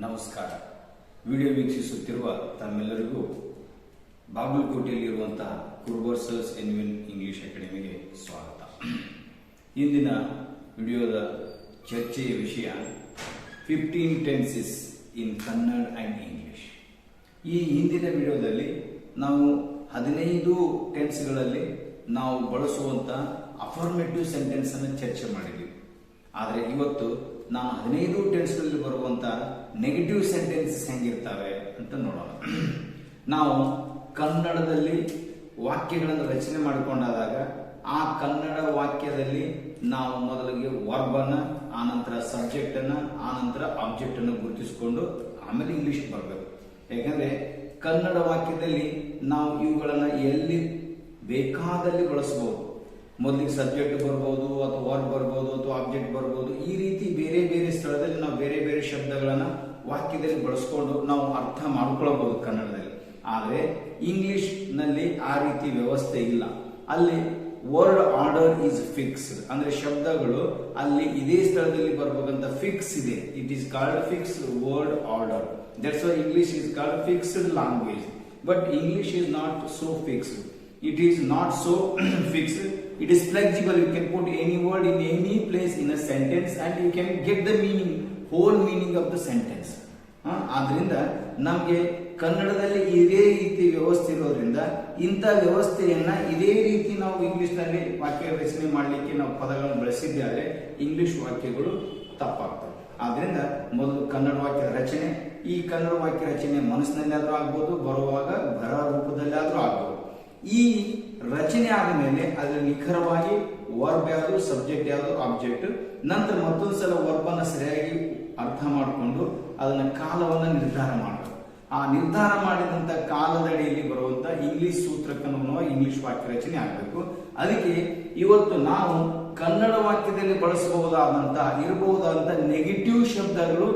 ನಮಸ್ಕಾರ. ವಿಡಿಯೋ ವೀಕ್ಷಿಸುತ್ತಿರುವ ತಮ್ಮೆಲ್ಲರಿಗೂ ಬಾಗಲಕೋಟೆಯಲ್ಲಿರುವಂತಹ ಕುರ್ಬರ್ಸಲ್ಸ್ ಎನ್ವಿನ್ ಇಂಗ್ಲಿಷ್ ಅಕಾಡೆಮಿಗೆ ಸ್ವಾಗತ. ಇಂದಿನ ವಿಡಿಯೋದ ಚರ್ಚೆಯ ವಿಷಯ 15 tenses in Kannada and English. ಈ ಹಿಂದಿನ ವಿಡಿಯೋದಲ್ಲಿ ನಾವು 15 ಟೆನ್ಸ್ಗಳಲ್ಲಿ ನಾವು ಬಳಸುವಂತಹ ಅಫರ್ಮೇಟಿವ್ ಸೆಂಟೆನ್ಸ್ ಅನ್ನು ಚರ್ಚೆ ಮಾಡಿದ್ವಿ. ಆದರೆ ಇವತ್ತು ನಾವು 15 ಟೆನ್ಸ್ಗಳಲ್ಲಿ ಬರುವಂತ ನೆಗೆಟಿವ್ ಸೆಂಟೆನ್ಸಸ್ ಹೆಂಗಿರ್ತವೆ ಅಂತ ನೋಡೋಣ. ನಾವು ಕನ್ನಡದಲ್ಲಿ ವಾಕ್ಯಗಳನ್ನು ರಚನೆ ಮಾಡಿಕೊಂಡಾಗ ಆ ಕನ್ನಡ ವಾಕ್ಯದಲ್ಲಿ ನಾವು ಮೊದಲಿಗೆ ವರ್ಬ್ ಅನ್ನ, ಆನಂತರ ಸಬ್ಜೆಕ್ಟ್ ಅನ್ನ, ಆನಂತರ ಆಬ್ಜೆಕ್ಟ್ ಅನ್ನು ಗುರುತಿಸಿಕೊಂಡು ಆಮೇಲೆ ಇಂಗ್ಲಿಷ್ ಬರಬೇಕು. ಯಾಕಂದ್ರೆ ಕನ್ನಡ ವಾಕ್ಯದಲ್ಲಿ ನಾವು ಇವುಗಳನ್ನ ಎಲ್ಲಿ ಬೇಕಾದಲ್ಲಿ ಬಳಸಬಹುದು. ಮೊದಲಿಗೆ ಸಬ್ಜೆಕ್ಟ್ ಬರ್ಬೋದು, ಅಥವಾ ವರ್ಬ್ ಬರ್ಬೋದು, ಅಥವಾ ಆಬ್ಜೆಕ್ಟ್ ಬರ್ಬೋದು. ಈ ರೀತಿ ಬೇರೆ ಬೇರೆ ಸ್ಥಳದಲ್ಲಿ ನಾವು ಬೇರೆ ಬೇರೆ ಶಬ್ದಗಳನ್ನ ವಾಕ್ಯದಲ್ಲಿ ಬಳಸ್ಕೊಂಡು ನಾವು ಅರ್ಥ ಮಾಡ್ಕೊಳ್ಬಹುದು ಕನ್ನಡದಲ್ಲಿ. ಆದರೆ ಇಂಗ್ಲಿಷ್ ನಲ್ಲಿ ಆ ರೀತಿ ವ್ಯವಸ್ಥೆ ಇಲ್ಲ. ಅಲ್ಲಿ ವರ್ಡ್ ಆರ್ಡರ್ ಈಸ್ ಫಿಕ್ಸ್ಡ್, ಅಂದ್ರೆ ಶಬ್ದಗಳು ಅಲ್ಲಿ ಇದೇ ಸ್ಥಳದಲ್ಲಿ ಬರ್ಬೇಕಂತ ಫಿಕ್ಸ್ ಇದೆ. It is called fixed word order. That's why English is called fixed language. But English is not so fixed. It is not so fixed. It is flexible. You can put any word in any place in a sentence and you can get the meaning, whole meaning of the sentence. ಆದ್ರಿಂದ ನಮಗೆ ಕನ್ನಡದಲ್ಲಿ ಇದೇ ರೀತಿ ವ್ಯವಸ್ಥೆ ಇರೋದ್ರಿಂದ ಇಂಥ ವ್ಯವಸ್ಥೆಯನ್ನ ಇದೇ ರೀತಿ ನಾವು ಇಂಗ್ಲಿಷ್ ನಲ್ಲಿ ವಾಕ್ಯ ರಚನೆ ಮಾಡಲಿಕ್ಕೆ ನಾವು ಪದಗಳನ್ನು ಬಳಸಿದ್ದಾರೆ, ಇಂಗ್ಲಿಷ್ ವಾಕ್ಯಗಳು ತಪ್ಪಾಗ್ತವೆ. ಆದ್ರಿಂದ ಮೊದಲು ಕನ್ನಡ ವಾಕ್ಯ ರಚನೆ, ಈ ಕನ್ನಡ ವಾಕ್ಯ ರಚನೆ ಮನಸ್ಸಿನಲ್ಲಿ ಆದ್ರೂ ಆಗ್ಬೋದು, ಬರುವಾಗ ಬರ ರೂಪದಲ್ಲಿ ಆದ್ರೂ ಆಗ್ಬೋದು. ಈ ರಚನೆ ಆದ ಮೇಲೆ ಅದರಲ್ಲಿ ನಿಖರವಾಗಿ ವರ್ಬ್ ಯಾವುದು, ಸಬ್ಜೆಕ್ಟ್ ಯಾವುದು, ಆಬ್ಜೆಕ್ಟ್, ನಂತರ ಮತ್ತೊಂದ್ಸಲ ವರ್ಬ್ ಅನ್ನ ಸರಿಯಾಗಿ ಅರ್ಥ ಮಾಡಿಕೊಂಡು ಅದನ್ನ ಕಾಲವನ್ನ ನಿರ್ಧಾರ ಮಾಡಬೇಕು. ಆ ನಿರ್ಧಾರ ಮಾಡಿದಂತ ಕಾಲದಡಿಯಲ್ಲಿ ಬರುವಂತ ಇಂಗ್ಲಿಷ್ ಸೂತ್ರಕ್ಕನುಗುಣವಾಗಿ ಇಂಗ್ಲಿಷ್ ವಾಕ್ಯ ರಚನೆ ಆಗಬೇಕು. ಅದಕ್ಕೆ ಇವತ್ತು ನಾವು ಕನ್ನಡ ವಾಕ್ಯದಲ್ಲಿ ಇರಬಹುದಾದಂತ ನೆಗೆಟಿವ್ ಶಬ್ದಗಳು,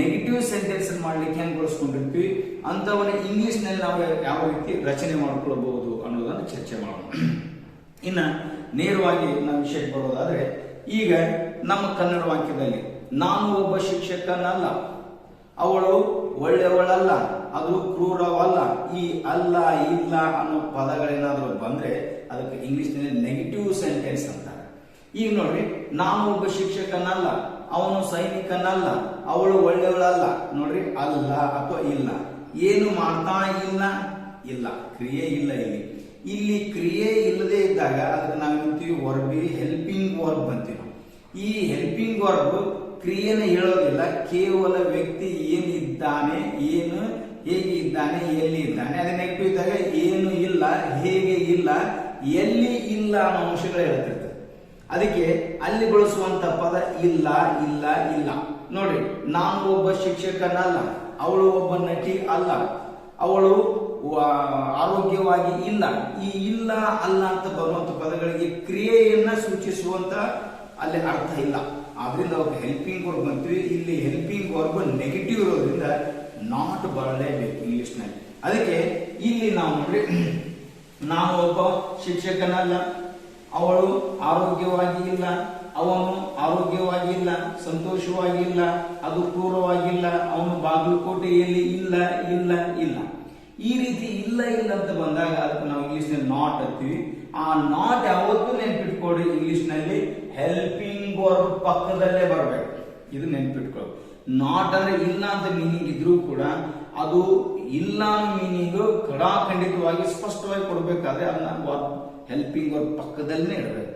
ನೆಗೆಟಿವ್ ಸೆಂಟೆನ್ಸ್ ಮಾಡ್ಲಿಕ್ಕೆ ಹೆಂಗ್ ಬಳಸ್ಕೊಂಡಿರ್ತೀವಿ ಅಂತವನ್ನ ಇಂಗ್ಲಿಷ್ ನಲ್ಲಿ ನಾವು ಯಾವ ರೀತಿ ರಚನೆ ಮಾಡ್ಕೊಳ್ಬಹುದು ಅನ್ನೋದನ್ನ ಚರ್ಚೆ ಮಾಡೋಣ. ಇನ್ನ ನೇರವಾಗಿ ನಾವು ವಿಷಯಕ್ಕೆ ಬರೋದಾದ್ರೆ, ಈಗ ನಮ್ಮ ಕನ್ನಡ ವಾಕ್ಯದಲ್ಲಿ ನಾನು ಒಬ್ಬ ಶಿಕ್ಷಕನಲ್ಲ, ಅವಳು ಒಳ್ಳೆಯವಳಲ್ಲ, ಅದು ಕ್ರೂರವಲ್ಲ, ಈ ಅಲ್ಲ ಇಲ್ಲ ಅನ್ನೋ ಪದಗಳೇನಾದ್ರೂ ಬಂದ್ರೆ ಅದಕ್ಕೆ ಇಂಗ್ಲಿಷ್ ನಲ್ಲಿ ನೆಗೆಟಿವ್ ಸೆಂಟೆನ್ಸ್ ಅಂತಾರೆ. ಈಗ ನೋಡ್ರಿ, ನಾನು ಒಬ್ಬ ಶಿಕ್ಷಕನಲ್ಲ, ಅವನು ಸೈನಿಕನಲ್ಲ, ಅವಳು ಒಳ್ಳೆಯವಳಲ್ಲ. ನೋಡ್ರಿ, ಅಲ್ಲ ಅಥವಾ ಇಲ್ಲ, ಏನು ಮಾಡ್ತಾ ಇಲ್ಲ, ಕ್ರಿಯೆ ಇಲ್ಲ. ಇಲ್ಲಿ ಕ್ರಿಯೆ ಇಲ್ಲದೆ ಇದ್ದಾಗ ಅದಕ್ಕೆ ನಾವೇಂತೀವಿ ವರ್ಬ್, ಹೆಲ್ಪಿಂಗ್ ವರ್ಬ್ ಅಂತೀವಿ. ಈ ಹೆಲ್ಪಿಂಗ್ ವರ್ಬ್ ಕ್ರಿಯೆನ ಹೇಳೋದಿಲ್ಲ, ಕೇವಲ ವ್ಯಕ್ತಿ ಏನಿದ್ದಾನೆ, ಏನು ಹೇಗೆ ಇದ್ದಾನೆ, ಎಲ್ಲಿ ಇದ್ದಾನೆ. ಅದೇ ನೆಗೆಟಿವ್ ಇದ್ದಾಗ ಏನು ಇಲ್ಲ, ಹೇಗೆ ಇಲ್ಲ, ಎಲ್ಲಿ ಇಲ್ಲ ಅನ್ನೋ ಅಂಶಗಳು ಹೇಳ್ತಿರ್ತದೆ. ಅದಕ್ಕೆ ಅಲ್ಲಿ ಬಳಸುವಂತ ಪದ ಇಲ್ಲ. ನೋಡ್ರಿ, ನಾನು ಒಬ್ಬ ಶಿಕ್ಷಕನಲ್ಲ, ಅವಳು ಒಬ್ಬ ನಟಿ ಅಲ್ಲ, ಅವಳು ಆರೋಗ್ಯವಾಗಿ ಇಲ್ಲ. ಈ ಇಲ್ಲ ಅಲ್ಲ ಅಂತ ಬರುವಂತ ಪದಗಳಿಗೆ ಕ್ರಿಯೆಯನ್ನ ಸೂಚಿಸುವಂತ ಅಲ್ಲಿ ಅರ್ಥ ಇಲ್ಲ. ಆದ್ರಿಂದ ಅವ್ರಿಗೆ ಹೆಲ್ಪಿಂಗ್ ವರ್ಬ್ ಅಂತೀವಿ. ಇಲ್ಲಿ ಹೆಲ್ಪಿಂಗ್ ವರ್ಬ್ ನೆಗೆಟಿವ್ ಇರೋದ್ರಿಂದ ನಾಟ್ ಬರಲೇಬೇಕು ಇಂಗ್ಲಿಷ್ ನಲ್ಲಿ. ಅದಕ್ಕೆ ಇಲ್ಲಿ ನಾವು ನೋಡ್ರಿ, ನಾನು ಒಬ್ಬ ಶಿಕ್ಷಕನಲ್ಲ, ಅವಳು ಆರೋಗ್ಯವಾಗಿ ಇಲ್ಲ, ಅವನು ಆರೋಗ್ಯವಾಗಿಲ್ಲ, ಸಂತೋಷವಾಗಿಲ್ಲ, ಅದು ಕ್ರೂರವಾಗಿಲ್ಲ, ಅವನು ಬಾಗಲಕೋಟೆಯಲ್ಲಿ ಇಲ್ಲ. ಈ ರೀತಿ ಇಲ್ಲ ಅಂತ ಬಂದಾಗ ಅದಕ್ಕೆ ನಾವು ಇಂಗ್ಲಿಷ್ ನಲ್ಲಿ ನಾಟ್ ಅಂತೀವಿ. ಆ ನಾಟ್ ಯಾವತ್ತೂ ನೆನ್ಪಿಟ್ಕೊಳ್ಳಿ, ಇಂಗ್ಲಿಷ್ ನಲ್ಲಿ ಹೆಲ್ಪಿಂಗ್ ವರ್ಬ್ ಪಕ್ಕದಲ್ಲೇ ಬರಬೇಕು. ಇದು ನೆನ್ಪಿಟ್ಕೊಳ್ಳಿ. ನಾಟ್ ಅಂದ್ರೆ ಇಲ್ಲ ಅಂತ ಮೀನಿಂಗ್ ಇದ್ರೂ ಕೂಡ ಅದು ಇಲ್ಲ ಮೀನಿಂಗ್ ಖಡಾಖಂಡಿತವಾಗಿ ಸ್ಪಷ್ಟವಾಗಿ ಕೊಡ್ಬೇಕಾದ್ರೆ ಅದನ್ನ ಹೆಲ್ಪಿಂಗ್ ವರ್ಬ್ ಪಕ್ಕದಲ್ಲೇ ಇಡಬೇಕು.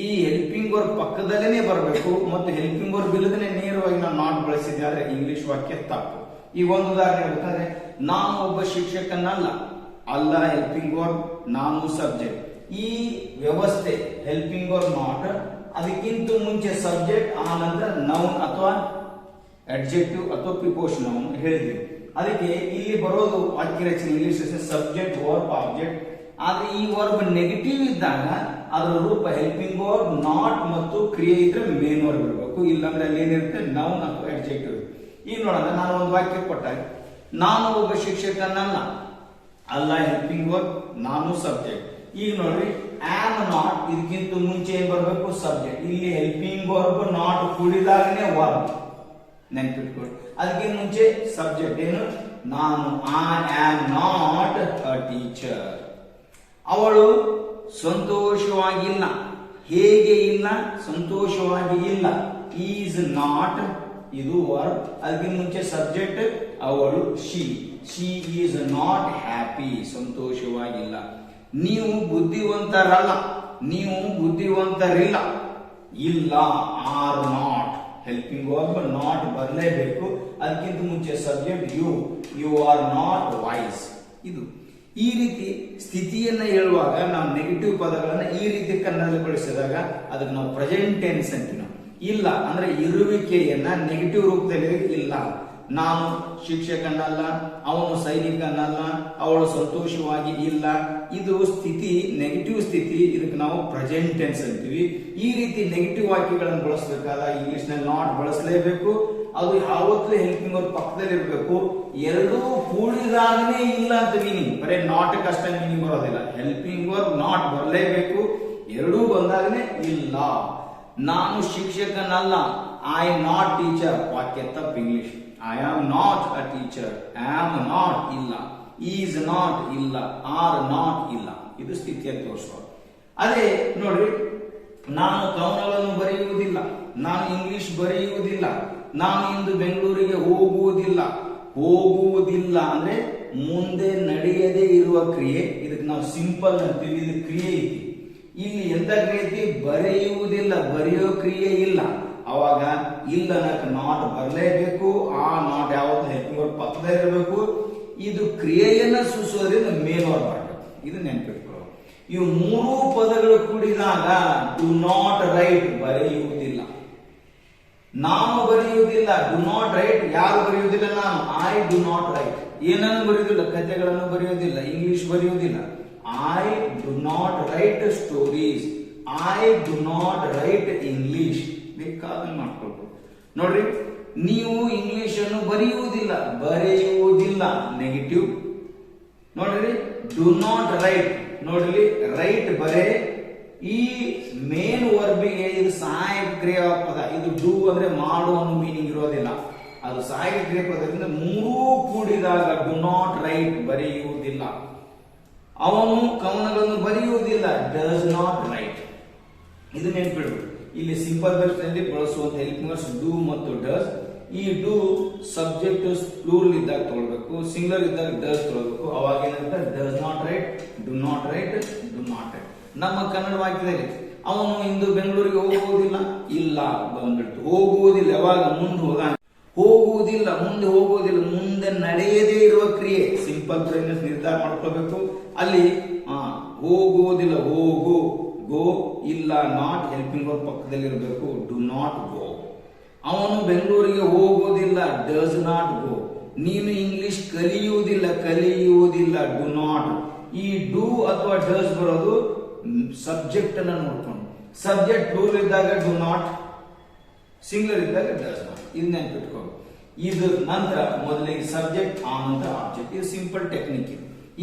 ಈ ಹೆಲ್ಪಿಂಗ್ ವರ್ಬ್ ಪಕ್ಕದಲ್ಲೇ ಬರಬೇಕು. ಮತ್ತು ಹೆಲ್ಪಿಂಗ್ ವರ್ಬ್ ಇಲ್ಲದೇ ನೇರವಾಗಿ ನಾವು ನಾಟ್ ಬಳಸಿದ್ರೆ ಇಂಗ್ಲಿಷ್ ವಾಕ್ಯ ತಪ್ಪು. ಈ ಒಂದು ಉದಾಹರಣೆ ಹೇಳ್ಬೇಕಂದ್ರೆ, ನಾನು ಒಬ್ಬ ಶಿಕ್ಷಕನಲ್ಲ, ಅಲ್ಲ ಹೆಲ್ಪಿಂಗ್ ವರ್ಬ್, ನಾನು ಸಬ್ಜೆಕ್ಟ್. ಈ ವ್ಯವಸ್ಥೆ ಹೆಲ್ಪಿಂಗ್ ವರ್ಬ್ ನಾಟ್, ಅದಕ್ಕಿಂತ ಮುಂಚೆ ಸಬ್ಜೆಕ್ಟ್, ಆ ನಂತರ ನೌನ್ ಅಥವಾ ಅಡ್ಜೆಕ್ಟಿವ್ ಅಥವಾ ಪ್ರಿಪೋಷನ್ ನೌನ್ ಹೇಳಿದ್ವಿ. ಅದಕ್ಕೆ ಇಲ್ಲಿ ಬರೋದು ವಾಕ್ಯ ರಚನೆ ಇಂಗ್ಲಿಷ್ ಸಬ್ಜೆಕ್ಟ್, ವರ್ಬ್, ಆಬ್ಜೆಕ್ಟ್. ಆದ್ರೆ ಈ ವರ್ಬ್ ನೆಗೆಟಿವ್ ಇದ್ದಾಗ ಅದರ ರೂಪ ಹೆಲ್ಪಿಂಗ್ ವರ್ಬ್ ನಾಟ್ ಮತ್ತು ಕ್ರಿಯೆ ಇದ್ರೆ ಮೇನ್ ವರ್ಬ್ ಇರಬೇಕು. ಇಲ್ಲಾಂದ್ರೆ ಅಲ್ಲಿ ಏನಿರುತ್ತೆ ನೌನ್ ಅಥವಾ ಅಡ್ಜೆಕ್ಟಿವ್. ಈಗ ನೋಡೋಣ, ನಾನು ಒಂದು ವಾಕ್ಯ ಕೊಟ್ಟಾಗ, ನಾನು ಒಬ್ಬ ಶಿಕ್ಷಕನಲ್ಲ, ಅಲ್ಲ ಹೆಲ್ಪಿಂಗ್ ವರ್ಬ್, ನಾನು ಸಬ್ಜೆಕ್ಟ್. ಈಗ ನೋಡ್ರಿ, ಆಮ್ ನಾಟ್, ಇದಕ್ಕಿಂತ ಮುಂಚೆ ಏನ್ ಬರಬೇಕು ಸಬ್ಜೆಕ್ಟ್. ಇಲ್ಲಿ ಹೆಲ್ಪಿಂಗ್ ವರ್ಬ್ ನಾಟ್ ಕೂಡಿದಾಗನೇ ವರ್ಬ್, ನೆನ್ಪಿಟ್ಕೊಳ್ಳಿ. ಅದಕ್ಕೆ ಮುಂಚೆ ಸಬ್ಜೆಕ್ಟ್ ಏನು, ನಾನು I am not a teacher. ಅವಳು ಸಂತೋಷವಾಗಿಲ್ಲ. ಹೇಗೆ ಇಲ್ಲ, ಸಂತೋಷವಾಗಿ ಇಲ್ಲ. ಈಸ್ ನಾಟ್ ಇದು ವರ್ಬ್. ಅದಕ್ಕೆ ಮುಂಚೆ ಸಬ್ಜೆಕ್ಟ್ ಅವಳು ಶಿ ಈಸ್ ನಾಟ್ ಹ್ಯಾಪಿ, ಸಂತೋಷವಾಗಿಲ್ಲ. ನೀವು ಬುದ್ಧಿವಂತರಲ್ಲ, ನೀವು ಬುದ್ಧಿವಂತರಿಲ್ಲ. ಇಲ್ಲ, are not helping verb, not ಬರಲೇಬೇಕು. ಅದಕ್ಕಿಂತ ಮುಂಚೆ subject you are not wise. ಇದು ಈ ರೀತಿ ಸ್ಥಿತಿಯನ್ನ ಹೇಳುವಾಗ ನಾವು ನೆಗೆಟಿವ್ ಪದಗಳನ್ನ ಈ ರೀತಿ ಕನ್ನಡದಲ್ಲಿ ಬಳಸಿದಾಗ ಅದಕ್ಕೆ ನಾವು ಪ್ರೆಸೆಂಟ್ ಟೆನ್ಸ್ ಅಂತೀವಿ. ನಾವು ಇಲ್ಲ ಅಂದ್ರೆ ಇರುವಿಕೆಯನ್ನ ನೆಗೆಟಿವ್ ರೂಪದಲ್ಲಿ ಇಲ್ಲ. ನಾನು ಶಿಕ್ಷಕನಲ್ಲ, ಅವನು ಸೈನಿಕನಲ್ಲ, ಅವಳು ಸಂತೋಷವಾಗಿ ಇಲ್ಲ. ಇದು ಸ್ಥಿತಿ, ನೆಗೆಟಿವ್ ಸ್ಥಿತಿ. ಇದಕ್ಕೆ ನಾವು ಪ್ರೆಸೆಂಟ್ ಟೆನ್ಸ್ ಅಂತೀವಿ. ಈ ರೀತಿ ನೆಗೆಟಿವ್ ವಾಕ್ಯಗಳನ್ನು ಬಳಸಬೇಕಾದ ಇಂಗ್ಲಿಷ್ ನಲ್ಲಿ ನಾಟ್ ಬಳಸಲೇಬೇಕು. ಅದು ಯಾವತ್ತೂ ಹೆಲ್ಪಿಂಗ್ ವರ್ಬ್ ಪಕ್ಕದಲ್ಲಿ ಇರಬೇಕು. ಎರಡೂ ಕೂಡಿದಾಗನೇ ಇಲ್ಲ ಅಂತ ಮೀನಿಂಗ್, ಬರೀ ನಾಟ್ ಕಷ್ಟ ಮೀನಿಂಗ್ ಬರೋದಿಲ್ಲ. ಹೆಲ್ಪಿಂಗ್ ವರ್ಬ್ ನಾಟ್ ಬರಲೇಬೇಕು. ಎರಡೂ ಬಂದಾಗನೇ ಇಲ್ಲ. ನಾನು ಶಿಕ್ಷಕನಲ್ಲ, ಐ ನಾಟ್ ಟೀಚರ್. ವಾಕ್ಯ ತಪ್ಪು English. I am not a teacher, am not ಇಲ್ಲ, ಈಸ್ ನಾಟ್ ಇಲ್ಲ, ಆರ್ ನಾಟ್ ಇಲ್ಲ. ಇದು ಸ್ಥಿತಿಯನ್ನು ತೋರಿಸುವ. ಅದೇ ನೋಡ್ರಿ, ನಾನು ಕವನಗಳನ್ನು ಬರೆಯುವುದಿಲ್ಲ, ನಾನು ಇಂಗ್ಲಿಷ್ ಬರೆಯುವುದಿಲ್ಲ, ನಾನು ಇಂದು ಬೆಂಗಳೂರಿಗೆ ಹೋಗುವುದಿಲ್ಲ. ಹೋಗುವುದಿಲ್ಲ ಅಂದ್ರೆ ಮುಂದೆ ನಡೆಯದೇ ಇರುವ ಕ್ರಿಯೆ. ಇದಕ್ಕೆ ನಾವು ಸಿಂಪಲ್ ಅಂತೀವಿ. ಇದು ಕ್ರಿಯೆ ಐತಿ. ಇಲ್ಲಿ ಎಂತ ಕ್ರಿಯೆ ಐತಿ? ಬರೆಯುವುದಿಲ್ಲ, ಬರೆಯೋ ಕ್ರಿಯೆ ಇಲ್ಲ. ಅವಾಗ ಇಲ್ಲ ನಾಟ್ ಬರಲೇಬೇಕು. ಆ ನಾಟ್ ಯಾವತ್ತು ಹೆಲ್ಪಿಂಗ್ ವರ್ಬ್ ಪಕ್ಕದಲ್ಲಿ ಇರಬೇಕು. ಇದು ಕ್ರಿಯೆಯನ್ನ ಸೂಚಿಸೋದ್ರಿಂದ ಮೇನ್ ವರ್ಬ್ ಮಾಡಬೇಕು. ಇದು ನೆನಪಿಟ್ಕೊಳ್ಳೋ. ಇವು ಮೂರು ಪದಗಳು ಕೂಡಿದಾಗ ಡು ನಾಟ್ ರೈಟ್, ಬರೆಯುವುದಿಲ್ಲ. ನಾನು ಬರೆಯುವುದಿಲ್ಲ, ಡು ನಾಟ್ ರೈಟ್. ಯಾರು ಬರೆಯುವುದಿಲ್ಲ? ನಾನು. I do not right. ಏನನ್ನು ಬರೆಯುವುದಿಲ್ಲ? ಕಥೆಗಳನ್ನು ಬರೆಯುವುದಿಲ್ಲ, ಇಂಗ್ಲಿಷ್ ಬರೆಯುವುದಿಲ್ಲ. I do not right stories, I do not write English. ಬೇಕಾದ್ರೆ ಮಾಡ್ಕೊಳ್ಬೋದು. ನೋಡ್ರಿ, ನೀವು ಇಂಗ್ಲಿಷ್ ಅನ್ನು ಬರೆಯುವುದಿಲ್ಲ, ಬರೆಯುವುದಿಲ್ಲ ನೆಗೆಟಿವ್. ನೋಡ್ರಿ, ಡು ನಾಟ್ ರೈಟ್. ನೋಡ್ರಿ, ರೈಟ್ ಬರೇ. ಈ ಮೇನ್ ವರ್ಬಿಗೆ ಇದು ಸಹಾಯಕ ಕ್ರಿಯಾಪದ. ಇದು ಡೂ ಅಂದ್ರೆ ಮಾಡು ಅನ್ನೋ ಮೀನಿಂಗ್ ಇರೋದಿಲ್ಲ. ಅದು ಸಹಾಯಕ ಕ್ರಿಯಾಪದದಿಂದ ಮೂರೂ ಕೂಡಿದಾಗ ಡು ನಾಟ್ ರೈಟ್, ಬರೆಯುವುದಿಲ್ಲ. ಅವನು ಕವನಗಳನ್ನು ಬರೆಯುವುದಿಲ್ಲ, ಡಸ್ ನಾಟ್ ರೈಟ್. ಇದು ನೆನಪಿಡಬೇಕು. ಇಲ್ಲಿ ಸಿಂಪಲ್ ವರ್ಬ್ಸ್ ನಲ್ಲಿ ಬಳಸುವಂತ ಹೆಲ್ಪಿಂಗ್ ವರ್ಬ್ಸ್ ಡೂ ಮತ್ತು ಡಸ್. ಈ ಡೂ ಸಬ್ಜೆಕ್ಟ್ ಪ್ಲೂರಲ್ ಇದ್ದಾಗ ತಗೊಳ್ಬೇಕು, ಸಿಂಗುಲರ್ ಇದ್ದಾಗ ಡಸ್ ತಗೊಳ್ಬೇಕು. ಅವಾಗ ಏನಂತ? Does not right, do not right, do not right. ನಮ್ಮ ಕನ್ನಡ ವಾಕ್ಯದಲ್ಲಿ ಅವನು ಇಂದು ಬೆಂಗಳೂರಿಗೆ ಹೋಗುವುದಿಲ್ಲ, ಇಲ್ಲ ಬಂದ್ಬಿಡ್ತು. ಹೋಗುವುದಿಲ್ಲ, ಯಾವಾಗ? ಮುಂದೆ ಹೋಗ. ಹೋಗುವುದಿಲ್ಲ, ಮುಂದೆ ಹೋಗುವುದಿಲ್ಲ, ಮುಂದೆ ನಡೆಯದೇ ಇರುವ ಕ್ರಿಯೆ. ಸಿಂಪಲ್ ಪ್ರೆಸೆಂಟ್ ನಿರ್ಧಾರ ಮಾಡ್ಕೋಬೇಕು. ಅಲ್ಲಿ ಹೋಗುವುದಿಲ್ಲ, ಹೋಗು, ಗೋ. ಇಲ್ಲ, ನಾಟ್ ಹೆಲ್ಪಿಂಗ್ ವರ್ಬ್ ಪಕ್ಕದಲ್ಲಿ ಇರಬೇಕು. Do not go. ಅವನು ಬೆಂಗಳೂರಿಗೆ ಹೋಗುವುದಿಲ್ಲ, ಡಸ್ ನಾಟ್ ಗೋ. ನೀನು ಇಂಗ್ಲಿಷ್ ಕಲಿಯುವುದಿಲ್ಲ, ಕಲಿಯುವುದಿಲ್ಲ, ಡು ನಾಟ್. ಈ ಡೂ ಅಥವಾ ಡಸ್ ಬರೋದು ಸಬ್ಜೆಕ್ಟ್ ಅನ್ನ ನೋಡ್ಕೊಂಡು. ಸಬ್ಜೆಕ್ಟ್ ಪ್ಲೂರಲ್ ಇದ್ದಾಗ ಡು ನಾಟ್, ಸಿಂಗುಲರ್ ಇದ್ದಾಗ ಡಸ್ ನಾಟ್. ಇದನ್ನ ನೆನಪಿಟ್ಕೋ. ಇದು ನಂತರ ಮೊದಲಿಗೆ ಸಬ್ಜೆಕ್ಟ್, ಆ ನಂತರ ಆಬ್ಜೆಕ್ಟ್. ಇದು ಸಿಂಪಲ್ ಟೆಕ್ನಿಕ್.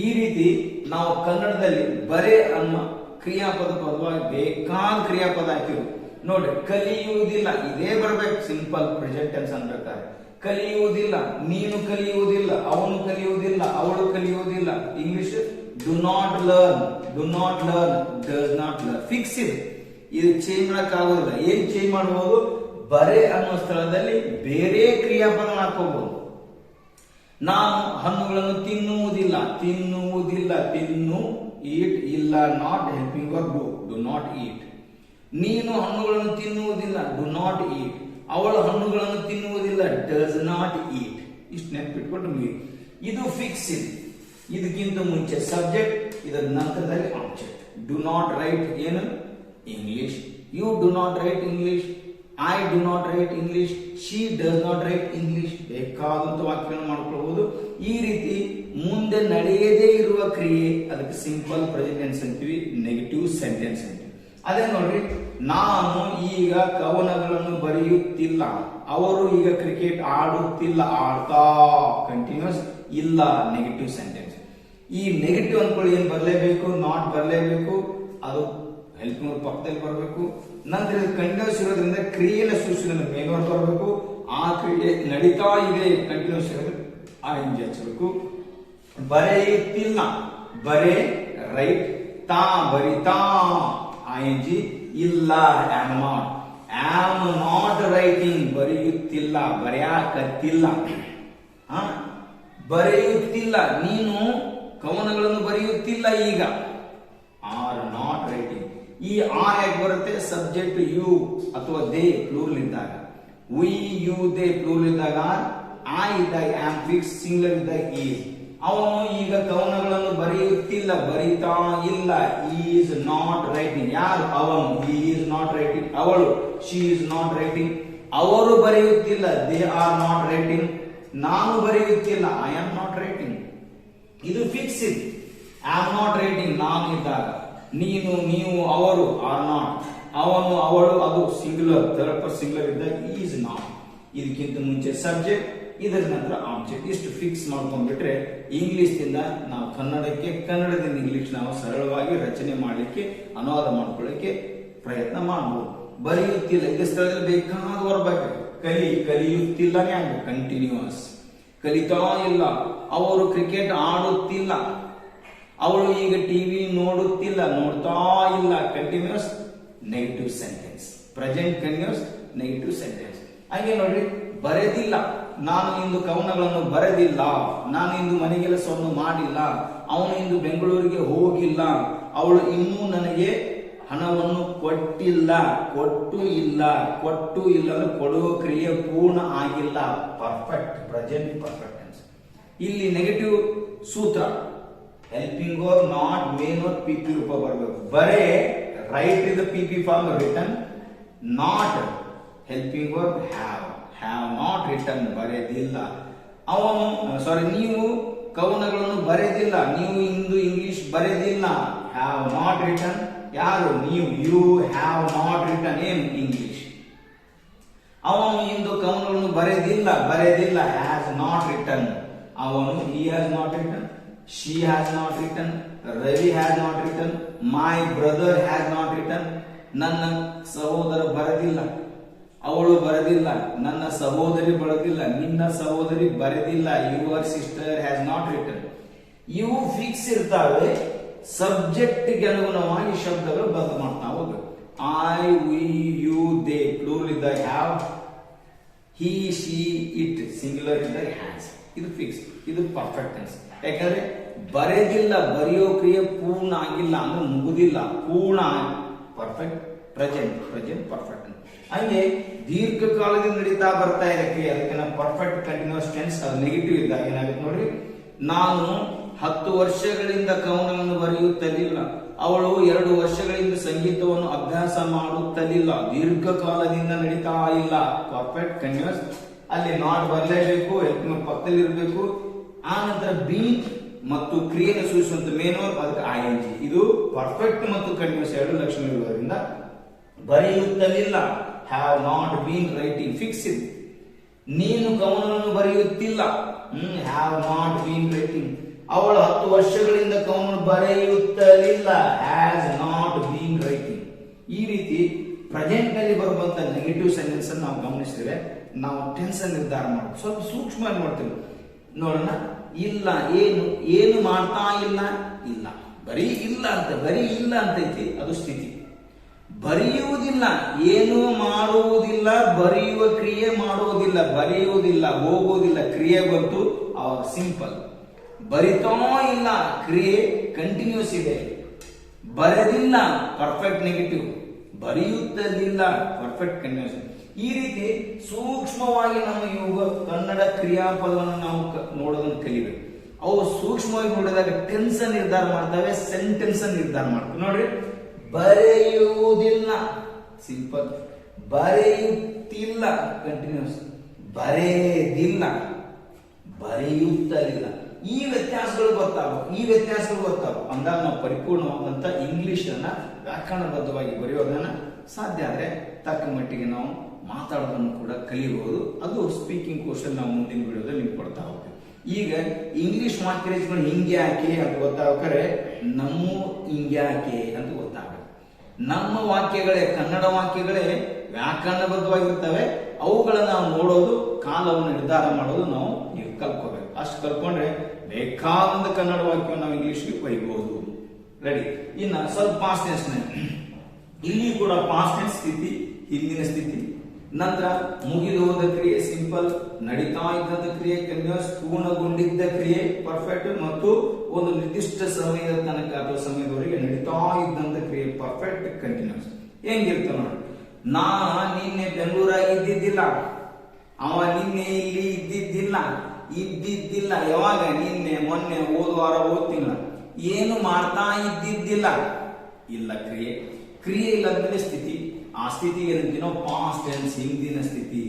ಈ ರೀತಿ ನಾವು ಕನ್ನಡದಲ್ಲಿ ಬರೇ ಅನ್ನೋ ಕ್ರಿಯಾಪದ ಪದವಾಗಿ ಬೇಕಾದ ಕ್ರಿಯಾಪದ ಹಾಕಿರು. ನೋಡಿ, ಕಲಿಯುವುದಿಲ್ಲ ಇದೇ ಬರ್ಬೇಕು. ಸಿಂಪಲ್ ಪ್ರೆಸೆಂಟ್ ಟೆನ್ಸ್ ಅನ್ಬೇಕಾದ್ರೆ ಕಲಿಯುವುದಿಲ್ಲ, ನೀನು ಕಲಿಯುವುದಿಲ್ಲ, ಅವನು ಕಲಿಯುವುದಿಲ್ಲ, ಅವಳು ಕಲಿಯುವುದಿಲ್ಲ. English do not learn, do not learn, does not learn. Fix ಇದೆ. ಇದು ಚೇಂಜ್ ಮಾಡಕ್ ಆಗೋದಿಲ್ಲ. ಏನ್ ಚೇಂಜ್ ಮಾಡಬಹುದು? ಬರೇ ಅನ್ನೋ ಸ್ಥಳದಲ್ಲಿ ಬೇರೆ ಕ್ರಿಯಾಪದ ಹಾಕೋಬಹುದು. ನಾನು ಹಣ್ಣುಗಳನ್ನು ತಿನ್ನುವುದಿಲ್ಲ, ತಿನ್ನುವುದಿಲ್ಲ, ತಿನ್ನು. ಈಟ್ ಇಲ್ಲ, not helping verb do, do not eat. ನೀನು ಹಣ್ಣುಗಳನ್ನು ತಿನ್ನುವುದಿಲ್ಲ, ಡು ನಾಟ್ ಈಟ್. ಅವಳು ಹಣ್ಣುಗಳನ್ನು ತಿನ್ನುವುದಿಲ್ಲ, ಡಸ್ ನಾಟ್ ಈಟ್. ಇಷ್ಟು ನೆನಪಿಟ್ಕೊಂಡು ಮುಗಿ. ಇದು ಫಿಕ್ಸ್ ಇದೆ. ಇದಕ್ಕಿಂತ ಮುಂಚೆ ಸಬ್ಜೆಕ್ಟ್, ಇದರ ನಂತರದಲ್ಲಿ ಆಬ್ಜೆಕ್ಟ್. ಡು ನಾಟ್ ರೈಟ್ ಏನು? English. You do not write English, I do not write English, she does not write English. ಬೇಕಾದಂತ ವಾಕ್ಯಗಳನ್ನು ಮಾಡ್ಕೊಳ್ಬಹುದು. ಈ ರೀತಿ ಮುಂದೆ ನಡೆಯದೇ ಇರುವ ಕ್ರಿಯೆ, ಅದಕ್ಕೆ ಸಿಂಪಲ್ ಪ್ರೆಸೆಂಟ್ ಟೆನ್ಸ್ ಅಂತೀವಿ, ನೆಗೆಟಿವ್ ಸೆಂಟೆನ್ಸ್ ಅಂತೀವಿ. ಅದೇ ನೋಡ್ರಿ, ನಾನು ಈಗ ಕವನಗಳನ್ನು ಬರೆಯುತ್ತಿಲ್ಲ, ಅವರು ಈಗ ಕ್ರಿಕೆಟ್ ಆಡುತ್ತಿಲ್ಲ, ಆಡ್ತಾ. ಕಂಟಿನ್ಯೂಸ್ ಇಲ್ಲ, ನೆಗೆಟಿವ್ ಸೆಂಟೆನ್ಸ್. ಈ ನೆಗೆಟಿವ್ ಅನ್ಕೊಳ್ಳಿ, ಏನ್ ಬರಲೇಬೇಕು? ನಾಟ್ ಬರಲೇಬೇಕು. ಅದು ಹೆಲ್ಪಿಂಗ್ ವರ್ಬ್ ಪಕ್ಕದಲ್ಲಿ ಬರಬೇಕು. ನಂತರ ಕಂಟಿನ್ಯೂಸ್ ಇರೋದ್ರಿಂದ ಕ್ರಿಯೆನ ಸೂಚಿಸಿದ ಮೇನ್ ವರ್ಬ್ ಬರಬೇಕು. ಆ ಕ್ರಿಯೆ ನಡೀತಾ ಇದೆ ಕಂಟಿನ್ಯೂಸ್ ING ಹಚ್ಚಬೇಕು. ಬರೆಯುತ್ತಿಲ್ಲ ಬರೆ ರೈಟ್, ತಾ ಬರಿತಾ ING, ಇಲ್ಲ ಆಮ್ ನಾಟ್ ರೈಟಿಂಗ್ ಬರೆಯುತ್ತಿಲ್ಲ ಬರೆಯಾಕತ್ತಿಲ್ಲ. ಬರೆಯುತ್ತಿಲ್ಲ ನೀನು ಕವನಗಳನ್ನು ಬರೆಯುತ್ತಿಲ್ಲ ಈಗ. Are not writing. ಈ ಆರ್ ಯಾಕೆ ಬರುತ್ತೆ? ಸಬ್ಜೆಕ್ಟ್ ಯು ಅಥವಾ ದೇ ಪ್ಲೂರಲ್ ಇದ್ದಾಗ, ವಿ ಯು ದೇ ಪ್ಲೂರಲ್ ಇದ್ದಾಗ, ಐ ಇದ್ದಾಗ ಆಮ್ ಫಿಕ್ಸ್, ಸಿಂಗುಲರ್ ಇದ್ದಾಗ ಈಸ್. ಅವನು ಈಗ ಕವನಗಳನ್ನು ಬರೆಯುತ್ತಿಲ್ಲ ಬರೀತಾ ಇಲ್ಲ. Is not writing. ಯಾರು? ಅವನು. Is not writing. ಅವಳು. She is not writing. ಅವರು ಬರೆಯುತ್ತಿಲ್ಲ. They are not writing. ನಾನು ಬರೆಯುತ್ತಿಲ್ಲ. I am not writing. ಇದು ಫಿಕ್ಸ್ ಇದೆ. ಆಮ್ ನಾಟ್ ರೈಟಿಂಗ್ ನಾನು ಇದ್ದಾಗ, ನೀನು ನೀವು ಅವರು ಆರ್ ನಾಟ್, ಅವನು ಅವಳು ಅದು ಸಿಂಗುಲರ್ ಥರ್ಡ್ ಪರ್ಸನ್ ಸಿಂಗುಲರ್ ಇದ್ದಾಗ ಈಸ್ ನಾಟ್. ಇದಕ್ಕಿಂತ ಮುಂಚೆ ಸಬ್ಜೆಕ್ಟ್, ಇದರ ನಂತರ ಆಬ್ಜೆಕ್ಟ್. ಇಷ್ಟು ಫಿಕ್ಸ್ ಮಾಡ್ಕೊಂಡ್ಬಿಟ್ರೆ ಇಂಗ್ಲಿಷ್ ದಿಂದ ನಾವು ಕನ್ನಡಕ್ಕೆ, ಕನ್ನಡದಿಂದ ಇಂಗ್ಲಿಷ್ ನಾವು ಸರಳವಾಗಿ ರಚನೆ ಮಾಡಲಿಕ್ಕೆ, ಅನುವಾದ ಮಾಡ್ಕೊಳ್ಳಿಕ್ಕೆ ಪ್ರಯತ್ನ ಮಾಡಬಹುದು. ಬರೆಯುತ್ತಿಲ್ಲ ಇದೇ ಸ್ಥಳದಲ್ಲಿ ಬೇಕಾದ ಹೊರಬೇಕು. ಕಲಿಯುತ್ತಿಲ್ಲನೇ ಆಗಬೇಕು, ಕಂಟಿನ್ಯೂಸ್. ಕಲಿತಾ ಇಲ್ಲ. ಅವರು ಕ್ರಿಕೆಟ್ ಆಡುತ್ತಿಲ್ಲ. ಅವಳು ಈಗ ಟಿವಿ ನೋಡುತ್ತಿಲ್ಲ, ನೋಡ್ತಾ ಇಲ್ಲ. Continuous negative sentence. Present continuous negative sentence. ಹಾಗೆ ನೋಡ್ರಿ, ಬರೆದಿಲ್ಲ. ನಾನು ಇಂದು ಕವನಗಳನ್ನು ಬರೆದಿಲ್ಲ. ನಾನು ಇಂದು ಮನೆಗೆಲಸವನ್ನು ಮಾಡಿಲ್ಲ. ಅವನು ಇಂದು ಬೆಂಗಳೂರಿಗೆ ಹೋಗಿಲ್ಲ. ಅವಳು ಇನ್ನೂ ನನಗೆ ಹಣವನ್ನು ಕೊಟ್ಟಿಲ್ಲ. ಕೊಟ್ಟು ಇಲ್ಲ ಅಂದ್ರೆ ಕೊಡುವ ಕ್ರಿಯೆ ಪೂರ್ಣ ಆಗಿಲ್ಲ. Perfect present perfect tense. ಇಲ್ಲಿ ನೆಗೆಟಿವ್ ಸೂತ್ರ helping or not, main or PP ರೂಪ ಬರಬೇಕು. ಬರೇ write is the PP form written. Not helping or have not written. ಬರೆದಿಲ್ಲ. ಅವನು ನೀವು ಕವನಗಳನ್ನು ಬರೆದಿಲ್ಲ. ನೀವು ಇಂದು ಇಂಗ್ಲಿಷ್ ಬರೆದಿಲ್ಲ. Have not written. ಯಾರು? ನೀವು. ಯು ಹ್ಯಾವ್ ನಾಟ್ ರಿಟನ್ ಏನು? ಇಂಗ್ಲಿಷ್. ಅವನು ಇಂದು ಕವನಗಳನ್ನು ಬರೆದಿಲ್ಲ ಹ್ಯಾಸ್ ನಾಟ್ ರಿಟನ್. ಅವನು he has not written, she has not written, Ravi has not written, my brother has not written. ನನ್ನ ಸಹೋದರ ಬರೆದಿಲ್ಲ. ಅವಳು ಬರೆದಿಲ್ಲ. ನನ್ನ ಸಹೋದರಿ ಬರೆದಿಲ್ಲ. ನಿನ್ನ ಸಹೋದರಿ ಬರೆದಿಲ್ಲ. Your sister has not written. ಇವು ಫಿಕ್ಸ್ ಇರ್ತಾವೆ. ಸಬ್ಜೆಕ್ಟ್ ಗೆ ಅನುಗುಣವಾಗಿ ಶಬ್ದಗಳು ಬದಲು ಮಾಡ್ತಾ ಹೋಗ್ಬೇಕು. I, we, you, they plural ಇದ್ದಾಗ have, he, she, it singular ಇದ್ದಾಗ ಹ್ಯಾಸ್. ಇದು ಫಿಕ್ಸ್. ಇದು ಪರ್ಫೆಕ್ಟ್ ಟೆನ್ಸ್. ಯಾಕಂದ್ರೆ ಬರೆದಿಲ್ಲ, ಬರೆಯೋ ಕ್ರಿಯೆ ಪೂರ್ಣ ಆಗಿಲ್ಲ ಅಂದ್ರೆ ಮುಗುದಿಲ್ಲ. ಪೂರ್ಣ ಪರ್ಫೆಕ್ಟ್ ಪ್ರೆಸೆಂಟ್ ಪರ್ಫೆಕ್ಟ್. ಹಂಗೆ ದೀರ್ಘಕಾಲದಿಂದ ನಡೀತಾ ಬರ್ತಾ ಇದೆ ಕ್ರಿಯೆ, ಅದಕ್ಕೆ ನಾವು ಪರ್ಫೆಕ್ಟ್ ಕಂಟಿನ್ಯೂಸ್ ಟೆನ್ಸ್. ಅದು ನೆಗೆಟಿವ್ ಇದ್ದಾಗ ಏನಾಗುತ್ತೆ ನೋಡ್ರಿ. ನಾನು 10 ವರ್ಷಗಳಿಂದ ಕವನವನ್ನು ಬರೆಯುತ್ತಲಿಲ್ಲ. ಅವಳು 2 ವರ್ಷಗಳಿಂದ ಸಂಗೀತವನ್ನು ಅಭ್ಯಾಸ ಮಾಡುತ್ತಲಿಲ್ಲ. ದೀರ್ಘಕಾಲದಿಂದ ನಡೀತಾ ಇಲ್ಲ. Perfect continuous. ಅಲ್ಲಿ ನಾಟ್ ಬರಲೇಬೇಕು, ಹೆಲ್ಪಿಂಗ್ ಪಕ್ಕದಲ್ಲಿ ಇರಬೇಕು. ಆ ನಂತರ ಬೀನ್ ಮತ್ತು ಕ್ರಿಯೆಯನ್ನು ಸೂಚಿಸುವಂತ ಮೇನ್ ಅದಕ್ಕೆ ING. ಇದು ಪರ್ಫೆಕ್ಟ್ ಮತ್ತು ಕಂಟಿನ್ಯೂಸ್ ಎರಡು ಲಕ್ಷಣಗಳಿರೋದ್ರಿಂದ ಬರೆಯುತ್ತಲಿಲ್ಲ. Have not been writing fix ಇದೆ. ನೀನು ಕವನವನ್ನು ಬರೆಯುತ್ತಿಲ್ಲ. Have not been writing. ಅವಳು 10 ವರ್ಷಗಳಿಂದ ಕವನ ಬರೆಯುತ್ತಲಿಲ್ಲ. Has not been writing. ಈ ರೀತಿ ಪ್ರೆಸೆಂಟ್ ನಲ್ಲಿ ಬರುವಂತ ನೆಗೆಟಿವ್ ಸೆಂಟೆನ್ಸ್ ಅನ್ನು ನಾವು ಗಮನಿಸಿದ್ರೆ ನಾವು ಟೆನ್ಸ್ ಅನ್ನು ನಿರ್ಧಾರ ಮಾಡಬೇಕು. ಸ್ವಲ್ಪ ಸೂಕ್ಷ್ಮವಾಗಿ ಮಾಡ್ತೇವೆ. ನೋಡೋಣ. ಇಲ್ಲ ಏನು ಮಾಡ್ತಾ ಇಲ್ಲ. ಬರೀ ಇಲ್ಲ ಅಂತ ಐತಿ, ಅದು ಸ್ಥಿತಿ. ಬರೆಯುವುದಿಲ್ಲ, ಏನು ಮಾಡುವುದಿಲ್ಲ, ಬರೆಯುವ ಕ್ರಿಯೆ ಮಾಡುವುದಿಲ್ಲ, ಬರೆಯುವುದಿಲ್ಲ, ಹೋಗುವುದಿಲ್ಲ, ಕ್ರಿಯೆ ಬಂತು ಅವಾಗ ಸಿಂಪಲ್. ಬರಿತಾ ಇಲ್ಲ, ಕ್ರಿಯೆ ಕಂಟಿನ್ಯೂಸ್ ಇದೆ. ಬರೆದಿಲ್ಲ, ಪರ್ಫೆಕ್ಟ್ ನೆಗೆಟಿವ್. ಬರೆಯುತ್ತಲಿಲ್ಲ, ಪರ್ಫೆಕ್ಟ್ ಕಂಟಿನ್ಯೂಸ್. ಈ ರೀತಿ ಸೂಕ್ಷ್ಮವಾಗಿ ನಮ್ಮ ಇವಾಗ ಕನ್ನಡ ಕ್ರಿಯಾಪದವನ್ನು ನಾವು ನೋಡೋದನ್ನು ಕಲಿಬೇಕು. ಅವು ಸೂಕ್ಷ್ಮವಾಗಿ ನೋಡಿದಾಗ ಟೆನ್ಸ್ ನಿರ್ಧಾರ ಮಾಡ್ತವೆ, ಸೆಂಟೆನ್ಸ್ ನಿರ್ಧಾರ ಮಾಡ್ತವೆ. ನೋಡ್ರಿ, ಬರೆಯುವುದಿಲ್ಲ ಸಿಂಪಲ್, ಬರೆಯುತ್ತಿಲ್ಲ ಕಂಟಿನ್ಯೂಸ್, ಬರೆದಿಲ್ಲ, ಬರೆಯುತ್ತಲಿಲ್ಲ. ಈ ವ್ಯತ್ಯಾಸಗಳು ಗೊತ್ತಾವ ಅಂದಾಗ ನಾವು ಪರಿಪೂರ್ಣವಾದಂತ ಇಂಗ್ಲಿಷ್ ಅನ್ನ ವ್ಯಾಕರಣಬದ್ಧವಾಗಿ ಬರೆಯೋದನ್ನ ಸಾಧ್ಯ ಆದ್ರೆ ತಕ್ಕ ಮಟ್ಟಿಗೆ ನಾವು ಮಾತಾಡೋದನ್ನು ಕೂಡ ಕಲಿಯಬಹುದು. ಅದು ಸ್ಪೀಕಿಂಗ್ ಕೋರ್ಸ್ ನಾವು ಮುಂದಿನ ವಿಡಿಯೋದಲ್ಲಿ ನಿಮ್ಗೆ ಕೊಡ್ತಾ ಹೋಗ್ತೀವಿ. ಈಗ ಇಂಗ್ಲಿಷ್ ಮಾರ್ಕರೇಜ್ಗಳು ಹಿಂಗ್ಯಾಕೆ ಅಂತ ಗೊತ್ತಾಗ್ರೆ ನಮ್ಮ ಹಿಂಗ್ಯಾಕೆ ಅಂತ ಗೊತ್ತಾಗಬೇಕು. ನಮ್ಮ ವಾಕ್ಯಗಳೇ, ಕನ್ನಡ ವಾಕ್ಯಗಳೇ ವ್ಯಾಕರಣಬದ್ಧವಾಗಿರ್ತವೆ. ಅವುಗಳನ್ನ ನಾವು ನೋಡೋದು, ಕಾಲವನ್ನು ನಿರ್ಧಾರ ಮಾಡೋದು ನಾವು ಈಗ ಕಲ್ತ್ಕೋಬೇಕು. ಅಷ್ಟು ಕಲ್ತ್ಕೊಂಡ್ರೆ ಬೇಕಾದಂತ ಕನ್ನಡ ವಾಕ್ಯವನ್ನು ನಾವು ಇಂಗ್ಲಿಷ್ಗೆ ಬರೀಬಹುದು. ರೆಡಿ. ಇನ್ನ ಸ್ವಲ್ಪ ಪಾಸ್ಟ್ ಟೆನ್ಸ್, ಇಲ್ಲಿ ಕೂಡ ಪಾಸ್ಟ್ ಟೆನ್ಸ್ ಸ್ಥಿತಿ, ಹಿಂದಿನ ಸ್ಥಿತಿ, ನಂತರ ಮುಗಿದು ಹೋದ ಕ್ರಿಯೆ ಸಿಂಪಲ್, ನಡೀತಾ ಇದ್ದಂತ ಕ್ರಿಯೆ ಕಂಟಿನ್ಯೂಸ್, ಪೂರ್ಣಗೊಂಡಿದ್ದ ಕ್ರಿಯೆ ಪರ್ಫೆಕ್ಟ್, ಮತ್ತು ಒಂದು ನಿರ್ದಿಷ್ಟ ಸಮಯದ ತನಕ ಅಥವಾ ಸಮಯದವರೆಗೆ ನಡೀತಾ ಇದ್ದಂತ ಕ್ರಿಯೆ ಪರ್ಫೆಕ್ಟ್ ಕಂಟಿನ್ಯೂಸ್. ಹೆಂಗಿರ್ತ ನೋಡಿ, ನಾ ನಿನ್ನೆ ಬೆಂಗಳೂರಾಗಿ ಇದ್ದಿದ್ದಿಲ್ಲ, ಅವ ನಿನ್ನೆ ಇಲ್ಲಿ ಇದ್ದಿದ್ದಿಲ್ಲ. ಯಾವಾಗ? ನಿನ್ನೆ, ಮೊನ್ನೆ, ಹೋದ ವಾರ, ಹೋದ ತಿಂಗಳ. ಏನು ಮಾಡ್ತಾ ಇದ್ದಿದ್ದಿಲ್ಲ, ಇಲ್ಲ ಕ್ರಿಯೆ. ಕ್ರಿಯೆ ಇಲ್ಲದ್ಮೇಲೆ ಸ್ಥಿತಿ. ಆ ಸ್ಥಿತಿ ಏನಂತೀನೋ ಪಾಸ್ಟ್ ಟೆನ್ಸ್, ಹಿಂದಿನ ಸ್ಥಿತಿ.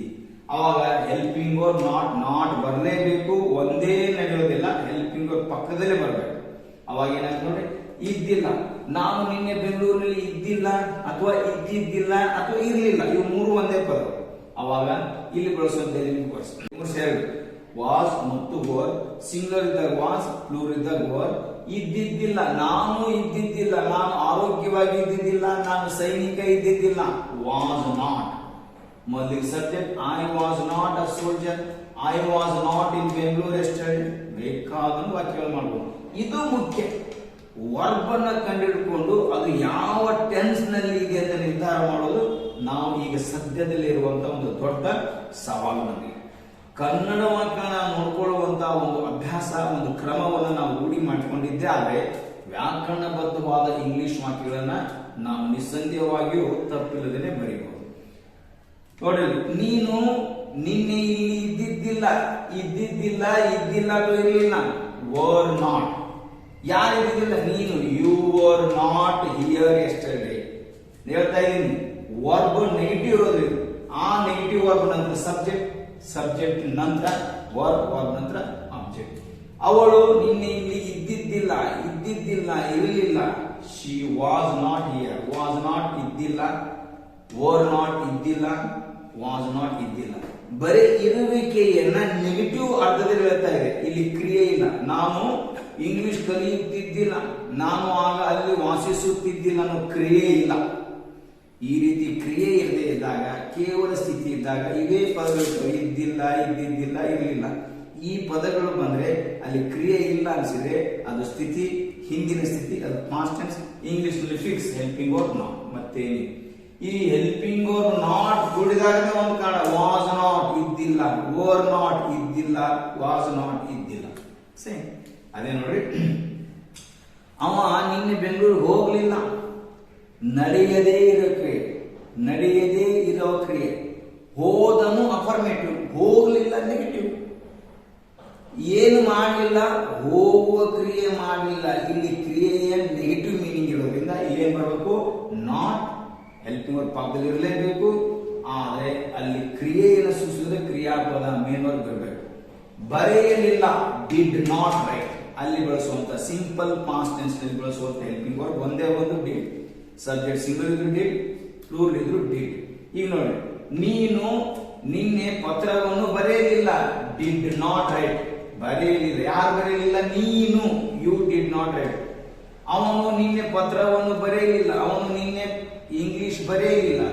ಅವಾಗ ಹೆಲ್ಪಿಂಗ್ ವರ್ಬ್ ನಾಟ್ ಬರಲೇಬೇಕು, ಒಂದೇ ನಡೆಯೋದಿಲ್ಲ, ಹೆಲ್ಪಿಂಗ್ ವರ್ಬ್ ಪಕ್ಕದಲ್ಲೇ ಬರಬೇಕು. ಅವಾಗ ಏನಾಯ್ತು ನೋಡಿ, ಇದ್ದಿಲ್ಲ, ನಾನು ನಿನ್ನೆ ಬೆಂಗಳೂರಿನಲ್ಲಿ ಇದ್ದಿಲ್ಲ, ಅಥವಾ ಇದ್ದಿದ್ದಿಲ್ಲ, ಅಥವಾ ಇರ್ಲಿಲ್ಲ, ಇವು ಮೂರು ಒಂದೇ ಪದ. ಅವಾಗ ಇಲ್ಲಿ ಬಳಸುವಂತ ವಾಸ್ ಮತ್ತು ವರ್, ಸಿಂಗಲ್ ಇದ್ದಾಗ ವಾಸ್, ಪ್ಲೂರ್ ಇದ್ದಾಗ ವರ್. ಇದ್ದಿದ್ದಿಲ್ಲ, ನಾನು ಇದ್ದಿದ್ದಿಲ್ಲ, ನಾನು ಆರೋಗ್ಯವಾಗಿ ಇದ್ದಿದ್ದಿಲ್ಲ, ನಾನು ಸೈನಿಕ ಇದ್ದಿದ್ದಿಲ್ಲ. Was not. ಮೊದಲಿಗೆ subject, I was not a soldier, I was not in Bengaluru yesterday. ಬೇಕಾದಂತ ವಾಕ್ಯಗಳು ಮಾಡಬಹುದು. ಇದು ಮುಖ್ಯ. ವರ್ಬ್ ಅನ್ನ ಕಂಡುಹಿಡ್ಕೊಂಡು ಅದು ಯಾವ ಟೆನ್ಸ್ ನಲ್ಲಿ ಇದೆ ಅಂತ ನಿರ್ಧಾರ ಮಾಡೋದು ನಾವು ಈಗ ಸದ್ಯದಲ್ಲಿ ಇರುವಂತಹ ಒಂದು ದೊಡ್ಡ ಸವಾಲು. ನಮಗೆ ಕನ್ನಡ ವಾಕ್ಯನ ನೋಡ್ಕೊಳ್ಳುವಂತಹ ಒಂದು ಅಭ್ಯಾಸ, ಒಂದು ಕ್ರಮವನ್ನು ನಾವು ರೂಢಿ ಮಾಡಿಕೊಂಡಿದ್ದೆ ಆದರೆ ವ್ಯಾಕರಣಬದ್ಧವಾದ ಇಂಗ್ಲಿಷ್ ವಾಕ್ಯಗಳನ್ನ ನಾವು ನಿಸ್ಸಂದೇಹವಾಗಿಯೂ ತಪ್ಪಿಲ್ಲದೇನೆ ಬರೀಬಹುದು. ನೋಡಿ, ನೀನು ನಿನ್ನೆ ಇಲ್ಲಿ ಇದ್ದಿದ್ದಿಲ್ಲ, ಇರಲಿಲ್ಲ. Were not. ಯಾರು ಇದ್ದಿದ್ದಿಲ್ಲ? ನೀನು. You were not here yesterday. ಹೇಳ್ತಾ ಇದ್ದೀನಿ, ವರ್ಬ್ ನೆಗೆಟಿವ್ ಇರೋದ್ರಿಂದ ಆ ನೆಗೆಟಿವ್ ವರ್ಬ್ ನಂತರ ಸಬ್ಜೆಕ್ಟ್ ನಂತರ ವರ್ಬ್ ನಂತರ ಆಬ್ಜೆಕ್ಟ್. ಅವಳು ನಿನ್ನೆ ಇಲ್ಲಿ ಇದ್ದಿದ್ದಿಲ್ಲ, ಇರಲಿಲ್ಲ. She was not here. Was not ಇದ್ದಿಲ್ಲ, ವರ್ ನಾಟ್ ಇದ್ದಿಲ್ಲ, ವಾಸ್ ನಾಟ್ ಇದ್ದಿಲ್ಲ. ಬರೀ ಇರುವಿಕೆಯನ್ನ ನೆಗೆಟಿವ್ ಅರ್ಥದಲ್ಲಿ ಹೇಳ್ತಾ ಇದೆ. ಇಲ್ಲಿ ಕ್ರಿಯೆ ಇಲ್ಲ. ನಾನು ಇಂಗ್ಲಿಷ್ ಕಲಿಯುತ್ತಿದ್ದಿಲ್ಲ, ನಾನು ಆಗ ಅಲ್ಲಿ ವಾಸಿಸುತ್ತಿದ್ದಿಲ್ಲ ಅನ್ನೋ ಕ್ರಿಯೆ ಇಲ್ಲ. ಈ ರೀತಿ ಕ್ರಿಯೆ ಇರದೇ ಇದ್ದಾಗ, ಕೇವಲ ಸ್ಥಿತಿ ಇದ್ದಾಗ ಇವೇ ಪದಗಳು ಇದ್ದಿಲ್ಲ, ಇರಲಿಲ್ಲ. ಈ ಪದಗಳು ಬಂದ್ರೆ ಅಲ್ಲಿ ಕ್ರಿಯೆ ಇಲ್ಲ ಅನ್ಸಿದ್ರೆ ಅದು ಸ್ಥಿತಿ, ಹಿಂದಿನ ಸ್ಥಿತಿ, ಅದು ಪಾಸ್ಟ್ ಟೆನ್ಸ್. ಇಂಗ್ಲಿಷ್ ನಲ್ಲಿ ಫಿಕ್ಸ್ ಹೆಲ್ಪಿಂಗ್ ವರ್ಬ್ ನಾಟ್. ಮತ್ತೆ ಈ ಹೆಲ್ಪಿಂಗ್ ವರ್ಬ್ ನಾಟ್ ಕೂಡಿದಾಗ ಒಂದು ಕಾರಣ, ವಾಸ್ ನಾಟ್ ಇದ್ದಿಲ್ಲ, ವರ್ ನಾಟ್ ಇದ್ದಿಲ್ಲ, ವಾಸ್ ನಾಟ್ ಇದ್ದಿಲ್ಲ. ಸೇಮ್ ಅದೇ ನೋಡಿ, ಅವ ನಿನ್ನೆ ಬೆಂಗಳೂರು ಹೋಗ್ಲಿಲ್ಲ. ನಡೆಯದೇ ಇರೋ ಕ್ರಿಯೆ. ಹೋದನು ಅಫರ್ಮೇಟಿವ್, ಹೋಗ್ಲಿಲ್ಲ ನೆಗೆಟಿವ್. ಏನು ಮಾಡಲಿಲ್ಲ? ಹೋಗುವ ಕ್ರಿಯೆ ಮಾಡಲಿಲ್ಲ. ಇಲ್ಲಿ ಕ್ರಿಯೆಯ ನೆಗೆಟಿವ್ ಮೀನಿಂಗ್ ಇರೋದ್ರಿಂದ ಏನ್ ಬರಬೇಕು? ನಾಟ್. ಹೆಲ್ಪಿಂಗ್ ವರ್ಬ್ ಪಕ್ಕದಲ್ಲಿ ಇರಲೇಬೇಕು. ಆದ್ರೆ ಅಲ್ಲಿ ಕ್ರಿಯೆಯನ್ನು ಸೂಚಿಸಿದ್ರೆ ಕ್ರಿಯಾಪದ ಮೇನ್ ವರ್ಬ್ ಬರಬೇಕು. ಬರೆಯಲಿಲ್ಲ, ಡಿಡ್ ನಾಟ್ ರೈಟ್. ಅಲ್ಲಿ ಬಳಸುವಂತ ಸಿಂಪಲ್ ಪಾಸ್ಟ್ ಟೆನ್ಸ್ ನಲ್ಲಿ ಬಳಸುವಂತ ಹೆಲ್ಪಿಂಗ್ ವರ್ಬ್ ಒಂದೇ ಒಂದು ಡಿಡ್. ಸಬ್ಜೆಕ್ಟ್ ಸಿಂಗಲ್ ಇದ್ರು ಡಿಡ್, ಪ್ಲೂರಲ್ ಇದ್ರು ಡಿಡ್. ಈಗ ನೋಡಿ, ನೀನು ನಿನ್ನೆ ಪತ್ರವನ್ನು ಬರೆಯಲಿಲ್ಲ, ಡಿಡ್ ನಾಟ್ ರೈಟ್. ಬರೆಯಲಿಲ್ಲ. ಯಾರು ಬರೆಯಲಿಲ್ಲ? ನೀನು. You did not write. ಅವನು ನಿನ್ನೆ ಪತ್ರವನ್ನು ಬರೆಯಲಿಲ್ಲ, ಅವನು ನಿನ್ನೆ ಇಂಗ್ಲಿಷ್ ಬರೆಯಲಿಲ್ಲ,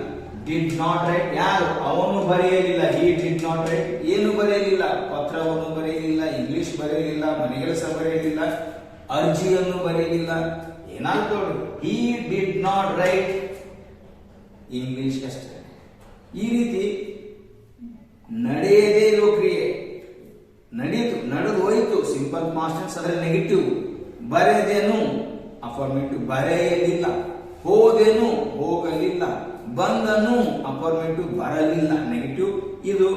ಡಿಡ್ ನಾಟ್ ರೈಟ್. ಯಾರು? ಅವನು ಬರೆಯಲಿಲ್ಲ, ಹಿ ಡಿಡ್ ನಾಟ್ ರೈಟ್. ಏನು ಬರೆಯಲಿಲ್ಲ? ಪತ್ರವನ್ನು ಬರೆಯಲಿಲ್ಲ, ಇಂಗ್ಲಿಷ್ ಬರೆಯಲಿಲ್ಲ, ಮನೆಗೆಲಸ ಬರೆಯಲಿಲ್ಲ, ಅರ್ಜಿಯನ್ನು ಬರೆಯಲಿಲ್ಲ. ಏನಾಯ್ತು? ಹಿ ಡಿಡ್ ನಾಟ್ ರೈಟ್ ಇಂಗ್ಲಿಷ್ ಅಷ್ಟೇ. ಈ ರೀತಿ ನಡೆಯದೇ ಇರೋ ಕ್ರಿಯೆ ನಡೆಯಿತು, ನಡೆದು ಹೋಯಿತು, ಸಿಂಪಲ್ ಪಾಸ್ಟ್ ಟೆನ್ಸ್, ಅದರ ನೆಗೆಟಿವ್. ಬರೆದೇನು ಅಫರ್ಮೇಟಿವ್, ಬರೆಯಲಿಲ್ಲ. ಹೋದೆನು ಹೋಗಲಿಲ್ಲ. ಬಂದನು ಅಫರ್ಮೇಟಿವ್, ಬರಲಿಲ್ಲ ನೆಗೆಟಿವ್. ಇದು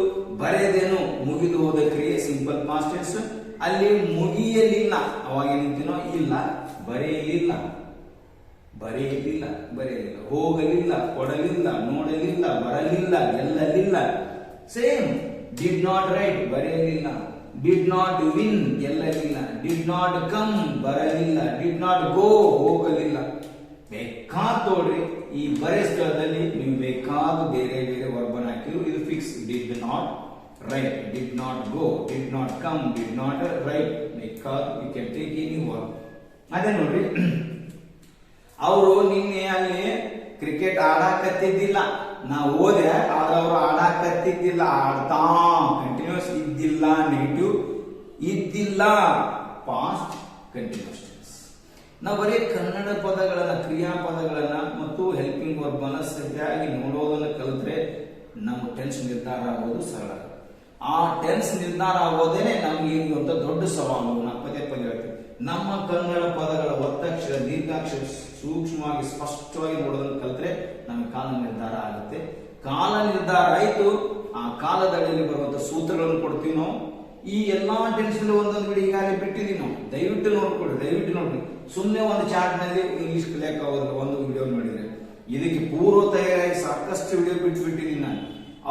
ಬರೆದೇನು ಮುಗಿದು ಹೋದ ಕ್ರಿಯೆ ಸಿಂಪಲ್ ಪಾಸ್ಟ್ ಟೆನ್ಸ್. ಅಲ್ಲಿ ಮುಗಿಯಲಿಲ್ಲ, ಅವಾಗ ಏನಿದ್ದೀನೋ ಇಲ್ಲ. ಬರೆಯಲಿಲ್ಲ, ಹೋಗಲಿಲ್ಲ, ಕೊಡಲಿಲ್ಲ, ನೋಡಲಿಲ್ಲ, ಬರಲಿಲ್ಲ, ಗೆಲ್ಲಲಿಲ್ಲ. ಸೇಮ್. ಡಿಡ್ ನಾಟ್ ರೈಟ್, ಬರೆಯಲಿಲ್ಲ. ಡಿಡ್ ನಾಟ್ ವಿನ್, ಗೆಲ್ಲಲಿಲ್ಲ. ಡಿಡ್ ನಾಟ್ ಕಮ್, ಬರಲಿಲ್ಲ. ಡಿಡ್ ನಾಟ್ ಗೋ, ಹೋಗಲಿಲ್ಲ. ಬೇಕಾದ ನೋಡ್ರಿ, ಈ ಬರೆ ಸ್ಥಳದಲ್ಲಿ ನೀವು ಬೇಕಾದ ಬೇರೆ ಬೇರೆ ವರ್ಬನ್ ಹಾಕಿದ್ರು ಇದು fix. Did not write, did not go, did not come, did not write. ಬೇಕಾದ you can take any verb. ಅದೇ ನೋಡ್ರಿ, ಅವರು ನಿನ್ನೆ ಅಲ್ಲಿ ಕ್ರಿಕೆಟ್ ಆಡಾಕತ್ತಿದ್ದಿಲ್ಲ. ನಾವು ಓದೆ ಆದ್ರೆ ಅವರು ಆಡಾಕತ್ತಿದ್ದಿಲ್ಲ, ಆಡ್ತಾ ಕಂಟಿನ್ಯೂಸ್ ಇದ್ದಿಲ್ಲ, ನೆಗೆಟಿವ್ ಇದ್ದಿಲ್ಲ, ಪಾಸ್ಟ್ ಕಂಟಿನ್ಯೂಸ್ ಟೆನ್ಸ್. ನಾವು ಬರೀ ಕನ್ನಡ ಪದಗಳನ್ನ, ಕ್ರಿಯಾಪದಗಳನ್ನ ಮತ್ತು ಹೆಲ್ಪಿಂಗ್ ವರ್ಬ್ ಅನ್ನ ಸರಿಯಾಗಿ ನೋಡೋದನ್ನ ಕಲಿತ್ರೆ ನಮ್ಮ ಟೆನ್ಸ್ ನಿರ್ಧಾರ ಆಗೋದು ಸರಳ. ಆ ಟೆನ್ಸ್ ನಿರ್ಧಾರ ಆಗೋದೇನೆ ನಮ್ಗೆ ಇರುವಂತ ದೊಡ್ಡ ಸವಾಲು. ನಾವು ಪದೇ ಪದೇ ಹೇಳ್ತೀವಿ, ನಮ್ಮ ಕನ್ನಡ ಪದಗಳ ಒತ್ತಕ್ಷರ, ದೀರ್ಘಾಕ್ಷರ ಸೂಕ್ಷ್ಮವಾಗಿ ಸ್ಪಷ್ಟವಾಗಿ ನೋಡೋದನ್ನ ಕಲಿತ್ರೆ ನಮಗೆ ಕಾಲ ನಿರ್ಧಾರ ಆಗುತ್ತೆ. ಕಾಲ ನಿರ್ಧಾರ ಆಯ್ತು, ಆ ಕಾಲದಡಿಯಲ್ಲಿ ಬರುವಂತ ಸೂತ್ರಗಳನ್ನು ಕೊಡ್ತೀವಿ ನಾವು. ಈ ಎಲ್ಲಾ ಟೆನ್ಸ್ ಒಂದೊಂದು ವಿಡಿಯೋ ಈಗಾಗಲೇ ಬಿಟ್ಟಿದೀವಿ ನಾವು, ದಯವಿಟ್ಟು ನೋಡ್ರಿ. ಸುಮ್ಮನೆ ಒಂದು ಚಾರ್ಟ್ ನಲ್ಲಿ ಇಂಗ್ಲಿಷ್ ಕಲಿಯಕ್ಕೆ ಆಗೋದಿಲ್ಲ, ಒಂದು ವಿಡಿಯೋ ನೋಡಿದ್ರೆ. ಇದಕ್ಕೆ ಪೂರ್ವ ತಯಾರಾಗಿ ಸಾಕಷ್ಟು ವಿಡಿಯೋ ಬಿಟ್ಟಿದ್ದೀನಿ ನಾನು.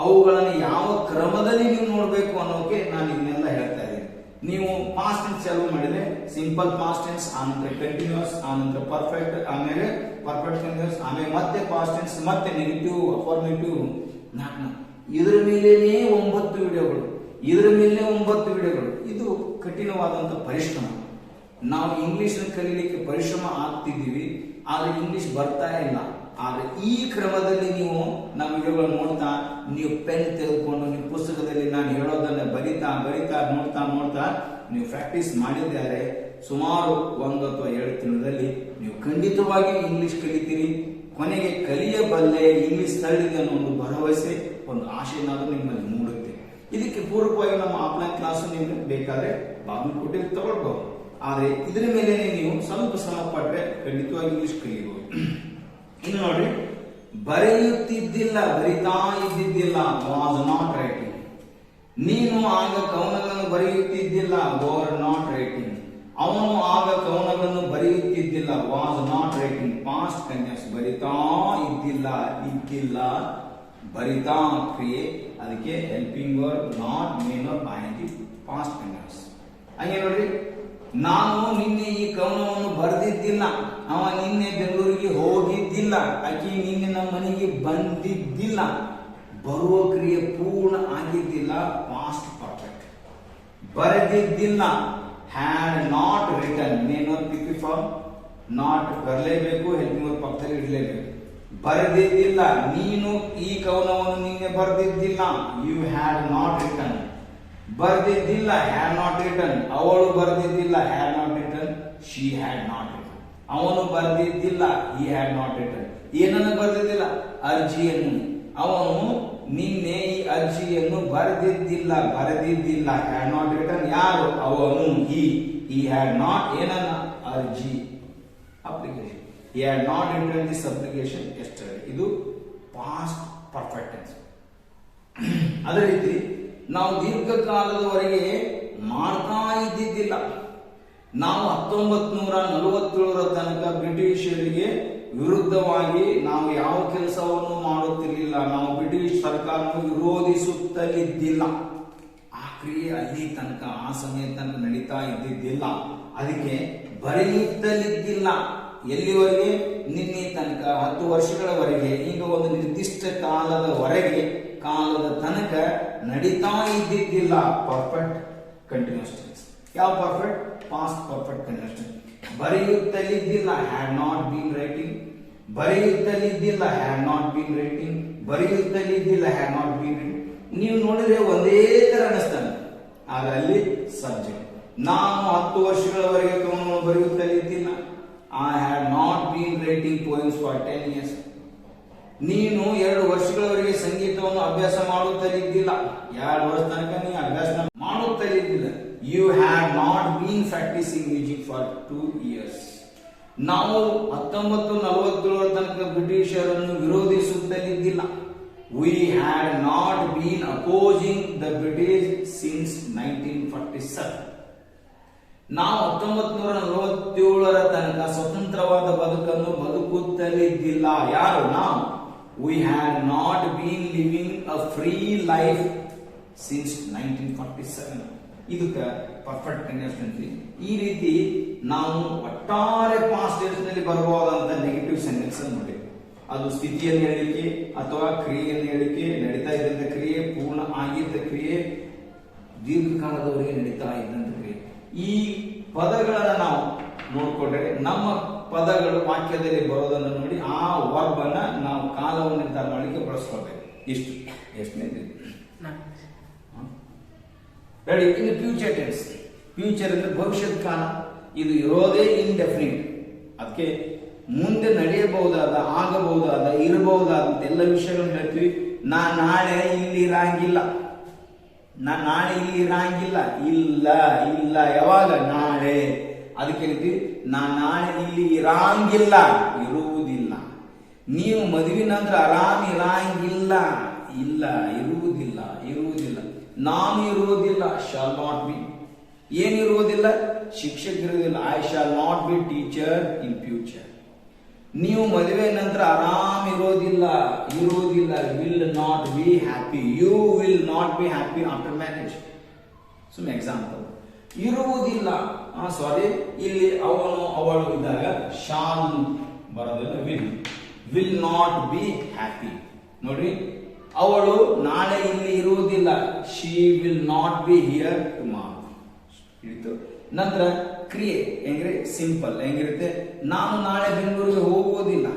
ಅವುಗಳನ್ನು ಯಾವ ಕ್ರಮದಲ್ಲಿ ನೀವು ನೋಡ್ಬೇಕು ಅನ್ನೋಕೆ ನಾನು ಇದನ್ನೆಲ್ಲ ಹೇಳ್ತಾ ಇದ್ದೀನಿ. ನೀವು ಪಾಸ್ಟ್ ಟೆನ್ಸ್ ಚಾಲೂ ಮಾಡಿದ್ರೆ ಸಿಂಪಲ್ ಪಾಸ್ಟ್ ಟೆನ್ಸ್, ಆನಂತರ ಕಂಟಿನ್ಯೂಸ್, ಆನಂತರ ಪರ್ಫೆಕ್ಟ್, ಆಮೇಲೆ ಪರ್ಫೆಕ್ಟ್ ಕಂಟಿನ್ಯೂಸ್, ಆಮೇಲೆ ಮತ್ತೆ ಪಾಸ್ಟ್ ಟೆನ್ಸ್, ಮತ್ತೆ ನೆಗೆಟಿವ್, ಅಫರ್ಮೇಟಿವ್. ಇದರ ಮೇಲೇನೆ 9 ವಿಡಿಯೋಗಳು. ಇದು ಕಠಿಣವಾದಂತ ಪರಿಶ್ರಮ. ನಾವು ಇಂಗ್ಲಿಷ್ ಕಲೀಲಿಕ್ಕೆ ಪರಿಶ್ರಮ ಆಗ್ತಿದ್ದೀವಿ, ಆದ್ರೆ ಇಂಗ್ಲಿಷ್ ಬರ್ತಾ ಇಲ್ಲ. ಆದ್ರೆ ಈ ಕ್ರಮದಲ್ಲಿ ನೀವು ನಮ್ಮ ವಿಡಿಯೋಗಳು ನೋಡ್ತಾ, ನೀವು ಪೆನ್ ತೆಗೆದುಕೊಂಡು ನೀವು ಪುಸ್ತಕದಲ್ಲಿ ನಾನು ಹೇಳೋದನ್ನ ಬರಿತಾ ನೋಡ್ತಾ ನೀವು ಪ್ರಾಕ್ಟೀಸ್ ಮಾಡಿದ್ದಾರೆ, ಸುಮಾರು 1 ಅಥವಾ 2 ತಿಂಗಳಲ್ಲಿ ನೀವು ಖಂಡಿತವಾಗಿ ಇಂಗ್ಲಿಷ್ ಕಲಿತೀರಿ. ಕೊನೆಗೆ ಕಲಿಯಬಲ್ಲೆ, ಇಂಗ್ಲಿಷ್ ತಳ್ಳಿದೆ ಅನ್ನೋ ಒಂದು ಭರವಸೆ, ಒಂದು ಆಶೆನಾದ್ರೂ ನಿಮ್ಮಲ್ಲಿ ಮೂಡುತ್ತೆ. ಇದಕ್ಕೆ ಪೂರ್ವಕವಾಗಿ ನಮ್ಮ ಆಫ್ಲೈನ್ ಕ್ಲಾಸ್ ನೀವು ಬೇಕಾದ್ರೆ ಬಾಗಲಕೋಟೆಯಲ್ಲಿ ತಗೊಳ್ಬಹುದು. ಆದ್ರೆ ಇದರ ಮೇಲೆ ನೀವು ಸ್ವಲ್ಪ ಶ್ರಮ ಪಟ್ರೆ ಖಂಡಿತವಾಗಿ ಇಂಗ್ಲಿಷ್ ಕಲಿಯಬಹುದು. ಇನ್ನು ನೋಡಿ, ಬರೆಯುತ್ತಿದ್ದಿಲ್ಲ, ಬರಿತಾ ಇದ್ದಿದ್ದಿಲ್ಲ, ವಾಸ್ ನಾಟ್ ರೈಟಿಂಗ್. ನೀನು ಆಗ ಕವನಗಳನ್ನು ಬರೆಯುತ್ತಿದ್ದಿಲ್ಲ, ವರ್ ನಾಟ್ ರೈಟಿಂಗ್. ಅವನು ಆಗ ಕವನಗಳನ್ನು ಬರೆಯುತ್ತಿದ್ದಿಲ್ಲ, was not writing, past continuous. ಬರಿತಾ ಇದ್ದಿಲ್ಲ, ಬರಿತಾ ಕ್ರಿಯೆ, ಅದಕ್ಕೆ helping verb, not main or ING, past continuous. ಹಾಗೆ ನೋಡ್ರಿ, ನಾನು ನಿನ್ನೆ ಈ ಕವನವನ್ನು ಬರೆದಿದ್ದಿಲ್ಲ, ಅವ ನಿನ್ನೆ ಬೆಂಗಳೂರಿಗೆ ಹೋಗಿದ್ದಿಲ್ಲ, ಆಕಿ ನಿನ್ನೆ ನಮ್ಮ ಮನೆಗೆ ಬಂದಿದ್ದಿಲ್ಲ. ಬರುವ ಕ್ರಿಯೆ ಪೂರ್ಣ ಆಗಿದ್ದಿಲ್ಲ, ಪಾಸ್ಟ್ ಪರ್ಫೆಕ್ಟ್. ಬರೆದಿದ್ದಿಲ್ಲ, had not written, main or PP form, not ಬರಲೇಬೇಕು, ಹೆಲ್ಪಿಂಗ್ ವರ್ಬ್ ಪಕ್ಕದಲ್ಲಿ ಇಡಲೇಬೇಕು. ಬರೆದಿದ್ದಿಲ್ಲ, ನೀನು ಈ ಕವನವನ್ನು ನಿನ್ನೆ ಬರೆದಿದ್ದಿಲ್ಲ, ಯು ಹ್ಯಾಡ್ ನಾಟ್ ರಿಟರ್ನ್. ಬರೆದಿದ್ದಿಲ್ಲ, ಹ್ಯಾಡ್ ನಾಟ್ ರಿಟರ್ನ್. ಅವಳು ಬರೆದಿದ್ದಿಲ್ಲ, had not written, she had not written. ಅವನು ಬರೆದಿದ್ದಿಲ್ಲ, ಹಿ ಹ್ಯಾಡ್ ನಾಟ್ ರಿಟರ್ನ್. ಏನನ್ನು ಬರೆದಿದ್ದಿಲ್ಲ? ಅರ್ಜಿಯನ್ನು. ಅವನು ನಿನ್ನೆ ಈ ಅರ್ಜಿಯನ್ನು ಬರೆದಿದ್ದಿಲ್ಲ, ಹ್ಯಾಡ್ ನಾಟ್ ರಿಟರ್ನ್. ಯಾರು? ಅವನು, ಹಿ ಹ್ಯಾಡ್ ನಾಟ್ ಏನನ್ನ? ಅರ್ಜಿ, application. He had not return this application yesterday. ಇದು ಪಾಸ್ಟ್ ಪರ್ಫೆಕ್ಟ್ ಟೆನ್ಸ್. ಅದೇ ರೀತಿ ನಾವು ದೀರ್ಘಕಾಲದವರೆಗೆ ಮಾಡ್ತಾ ಇದ್ದಿದ್ದಿಲ್ಲ. ನಾವು 1947 ತನಕ ಬ್ರಿಟಿಷರಿಗೆ ವಿರುದ್ಧವಾಗಿ ನಾವು ಯಾವ ಕೆಲಸವನ್ನು ಮಾಡುತ್ತಿರಲಿಲ್ಲ. ನಾವು ಬ್ರಿಟಿಷ್ ಸರ್ಕಾರವನ್ನು ವಿರೋಧಿಸುತ್ತಲಿದ್ದಿಲ್ಲ. ಆ ಕ್ರಿಯೆ ಅಲ್ಲಿ ತನಕ, ಆ ಸಮಯ ತನಕ ನಡೀತಾ ಇದ್ದಿದ್ದಿಲ್ಲ. ಅದಕ್ಕೆ ಬರೆಯುತ್ತಲಿದ್ದಿಲ್ಲ. ಎಲ್ಲಿವರೆಗೆ? ನಿನ್ನೆ ತನಕ, 10 ವರ್ಷಗಳವರೆಗೆ. ಈಗ ಒಂದು ನಿರ್ದಿಷ್ಟ ಕಾಲದ ತನಕ ನಡೀತಾ ಇದ್ದಿದ್ದಿಲ್ಲ, ಪರ್ಫೆಕ್ಟ್ ಕಂಟಿನ್ಯೂಸ್ ಟೆನ್ಸ್. ಯಾವ perfect? Past perfect continuous tense. ಬರೆಯುತ್ತಲಿದ್ದಿಲ್ಲ, ಹ್ಯಾಡ್ ನಾಟ್ ಬೀನ್ ರೈಟಿಂಗ್. ಬರೆಯುತ್ತಲಿದ್ದಿಲ್ಲ, ಹ್ಯಾಡ್ ನಾಟ್ ಬೀನ್ ರೈಟಿಂಗ್. ಬರೆಯುತ್ತಲಿದ್ದಿಲ್ಲ, ಹ್ಯಾಡ್ ನಾಟ್ ಬೀನ್ ರೈಟಿಂಗ್. ನೀವು ನೋಡಿದ್ರೆ ಒಂದೇ ತರ ಅನಿಸ್ತಾನೆ, ಆದ್ರೆ ಅಲ್ಲಿ ಸಬ್ಜೆಕ್ಟ್. ನಾನು 10 ವರ್ಷಗಳವರೆಗೆ ಕವನವನ್ನು ಬರೆಯುತ್ತಲಿದ್ದಿಲ್ಲ, I had not been writing poems for 10 years. ನೀನು 2 ವರ್ಷಗಳವರೆಗೆ ಸಂಗೀತವನ್ನು ಅಭ್ಯಾಸ ಮಾಡುತ್ತಲಿದ್ದಿಲ್ಲ, 2 ವರ್ಷ ತನಕ ನೀನು ಅಭ್ಯಾಸ ಮಾಡುತ್ತಲಿದ್ದಿಲ್ಲ. You had not been practising music for 2 years. ನಾವು 1947 ತನಕ ಬ್ರಿಟಿಷರನ್ನು ವಿರೋಧಿಸುತ್ತಲಿದ್ದಿಲ್ಲ. We had not been opposing the British since 1947. ನಾವು 1947 ತನಕ ಸ್ವತಂತ್ರವಾದ ಬದುಕನ್ನು ಬದುಕುತ್ತಲಿದ್ದಿಲ್ಲ. ಯಾರು? ನಾವು. We had not been living a free life since 1947. ಇದಕ್ಕೆ ಪರ್ಫೆಕ್ಟ್ ಕಂಟಿನ್ಯೂಸ್. ಈ ರೀತಿ ನಾವು ಒಟ್ಟಾರೆ ಪಾಸ್ಟ್ ಟೆನ್ಸ್ ನಲ್ಲಿ ಬರಬಹುದಾದಂತ ನೆಗೆಟಿವ್ ಸೆಂಟೆನ್ಸ್ ನೋಡಿ. ಅದು ಸ್ಥಿತಿಯನ್ನು ಹೇಳಿಕೆ ಅಥವಾ ಕ್ರಿಯೆಯನ್ನು ಹೇಳಿಕೆ, ನಡೀತಾ ಇದ್ದಂತ ಕ್ರಿಯೆ, ಪೂರ್ಣ ಆಗಿದ್ದ ಕ್ರಿಯೆ, ದೀರ್ಘಕಾಲದವರೆಗೆ ನಡೀತಾ ಇದ್ದಂತ ಕ್ರಿಯೆ. ಈ ಪದಗಳನ್ನ ನಾವು ನೋಡ್ಕೊಂಡ್ರೆ ನಮ್ಮ ಪದಗಳು ವಾಕ್ಯದಲ್ಲಿ ಬರೋದನ್ನು ನೋಡಿ ಆ ವರ್ಬ್ ಅನ್ನ ನಾವು ಕಾಲವನ್ನು ನಿರ್ಧಾರ ಮಾಡಲಿಕ್ಕೆ ಬಳಸ್ಕೊಳ್ಬೇಕು. ಇಷ್ಟು ಎಷ್ಟನೇ ರೆಡಿ. ಇನ್ನು ಫ್ಯೂಚರ್ ಟೆನ್ಸ್. ಫ್ಯೂಚರ್ ಅಂದ್ರೆ ಭವಿಷ್ಯದ ಕಾಲ. ಇದು ಇರೋದೇ ಇಂಡೆಫಿನಿಟ್. ಅದಕ್ಕೆ ಮುಂದೆ ನಡೆಯಬಹುದಾದ, ಆಗಬಹುದಾದ, ಇರಬಹುದಾದ ಎಲ್ಲ ವಿಷಯಗಳನ್ನು ಹೇಳ್ತೀವಿ. ನಾಳೆ ಇಲ್ಲಿ ಇರಂಗಿಲ್ಲ, ನಾಳೆ ಇಲ್ಲಿ ಇರಂಗಿಲ್ಲ, ಇಲ್ಲ ಇಲ್ಲ ಯಾವಾಗ ನಾಳೆ. ಅದಕ್ಕೆ ಹೇಳ್ತೀವಿ ನಾಳೆ ಇಲ್ಲಿ ಇರಂಗಿಲ್ಲ, ಇರುವುದಿಲ್ಲ. ನೀವು ಮದುವೆ ನಂತರ ಆರಾಮ್ ಇರಂಗಿಲ್ಲ, ಇಲ್ಲ ಇರುವುದಿಲ್ಲ, ಇರುವುದಿಲ್ಲ. ನಾನು ಇರುವುದಿಲ್ಲ, ಶಾಲ್ ನಾಟ್ ಬಿ. ಏನಿರುವುದಿಲ್ಲ? ಶಿಕ್ಷಕರಿರುವುದಿಲ್ಲ, I shall not be teacher in future. ನೀವು ಮದುವೆ ನಂತರ ಆರಾಮ್ ಇರೋದಿಲ್ಲ, ಇರುವುದಿಲ್ಲ, will not be happy. You will not be happy after marriage. ಸುಮ್ಮನೆ ಎಕ್ಸಾಂಪಲ್. ಇರುವುದಿಲ್ಲ, ಸಾರಿ, ಇಲ್ಲಿ ಅವನು ಅವಳು ಇದ್ದಾಗ ಶಾಲ್ ಬರೋದಿಲ್ಲ, ವಿಲ್ ನಾಟ್ ಬಿ ಹ್ಯಾಪಿ. ನೋಡಿ, ಅವಳು ನಾಳೆ ಇಲ್ಲಿ ಇರುವುದಿಲ್ಲ, she will not be here tomorrow. ಇತ್ತು. ನಂತರ ಕ್ರಿಯೆ ಹೆಂಗ್ರೆ ಸಿಂಪಲ್ ಹೆಂಗಿರುತ್ತೆ? ನಾನು ನಾಳೆ ಬೆಂಗಳೂರಿಗೆ ಹೋಗುವುದಿಲ್ಲ,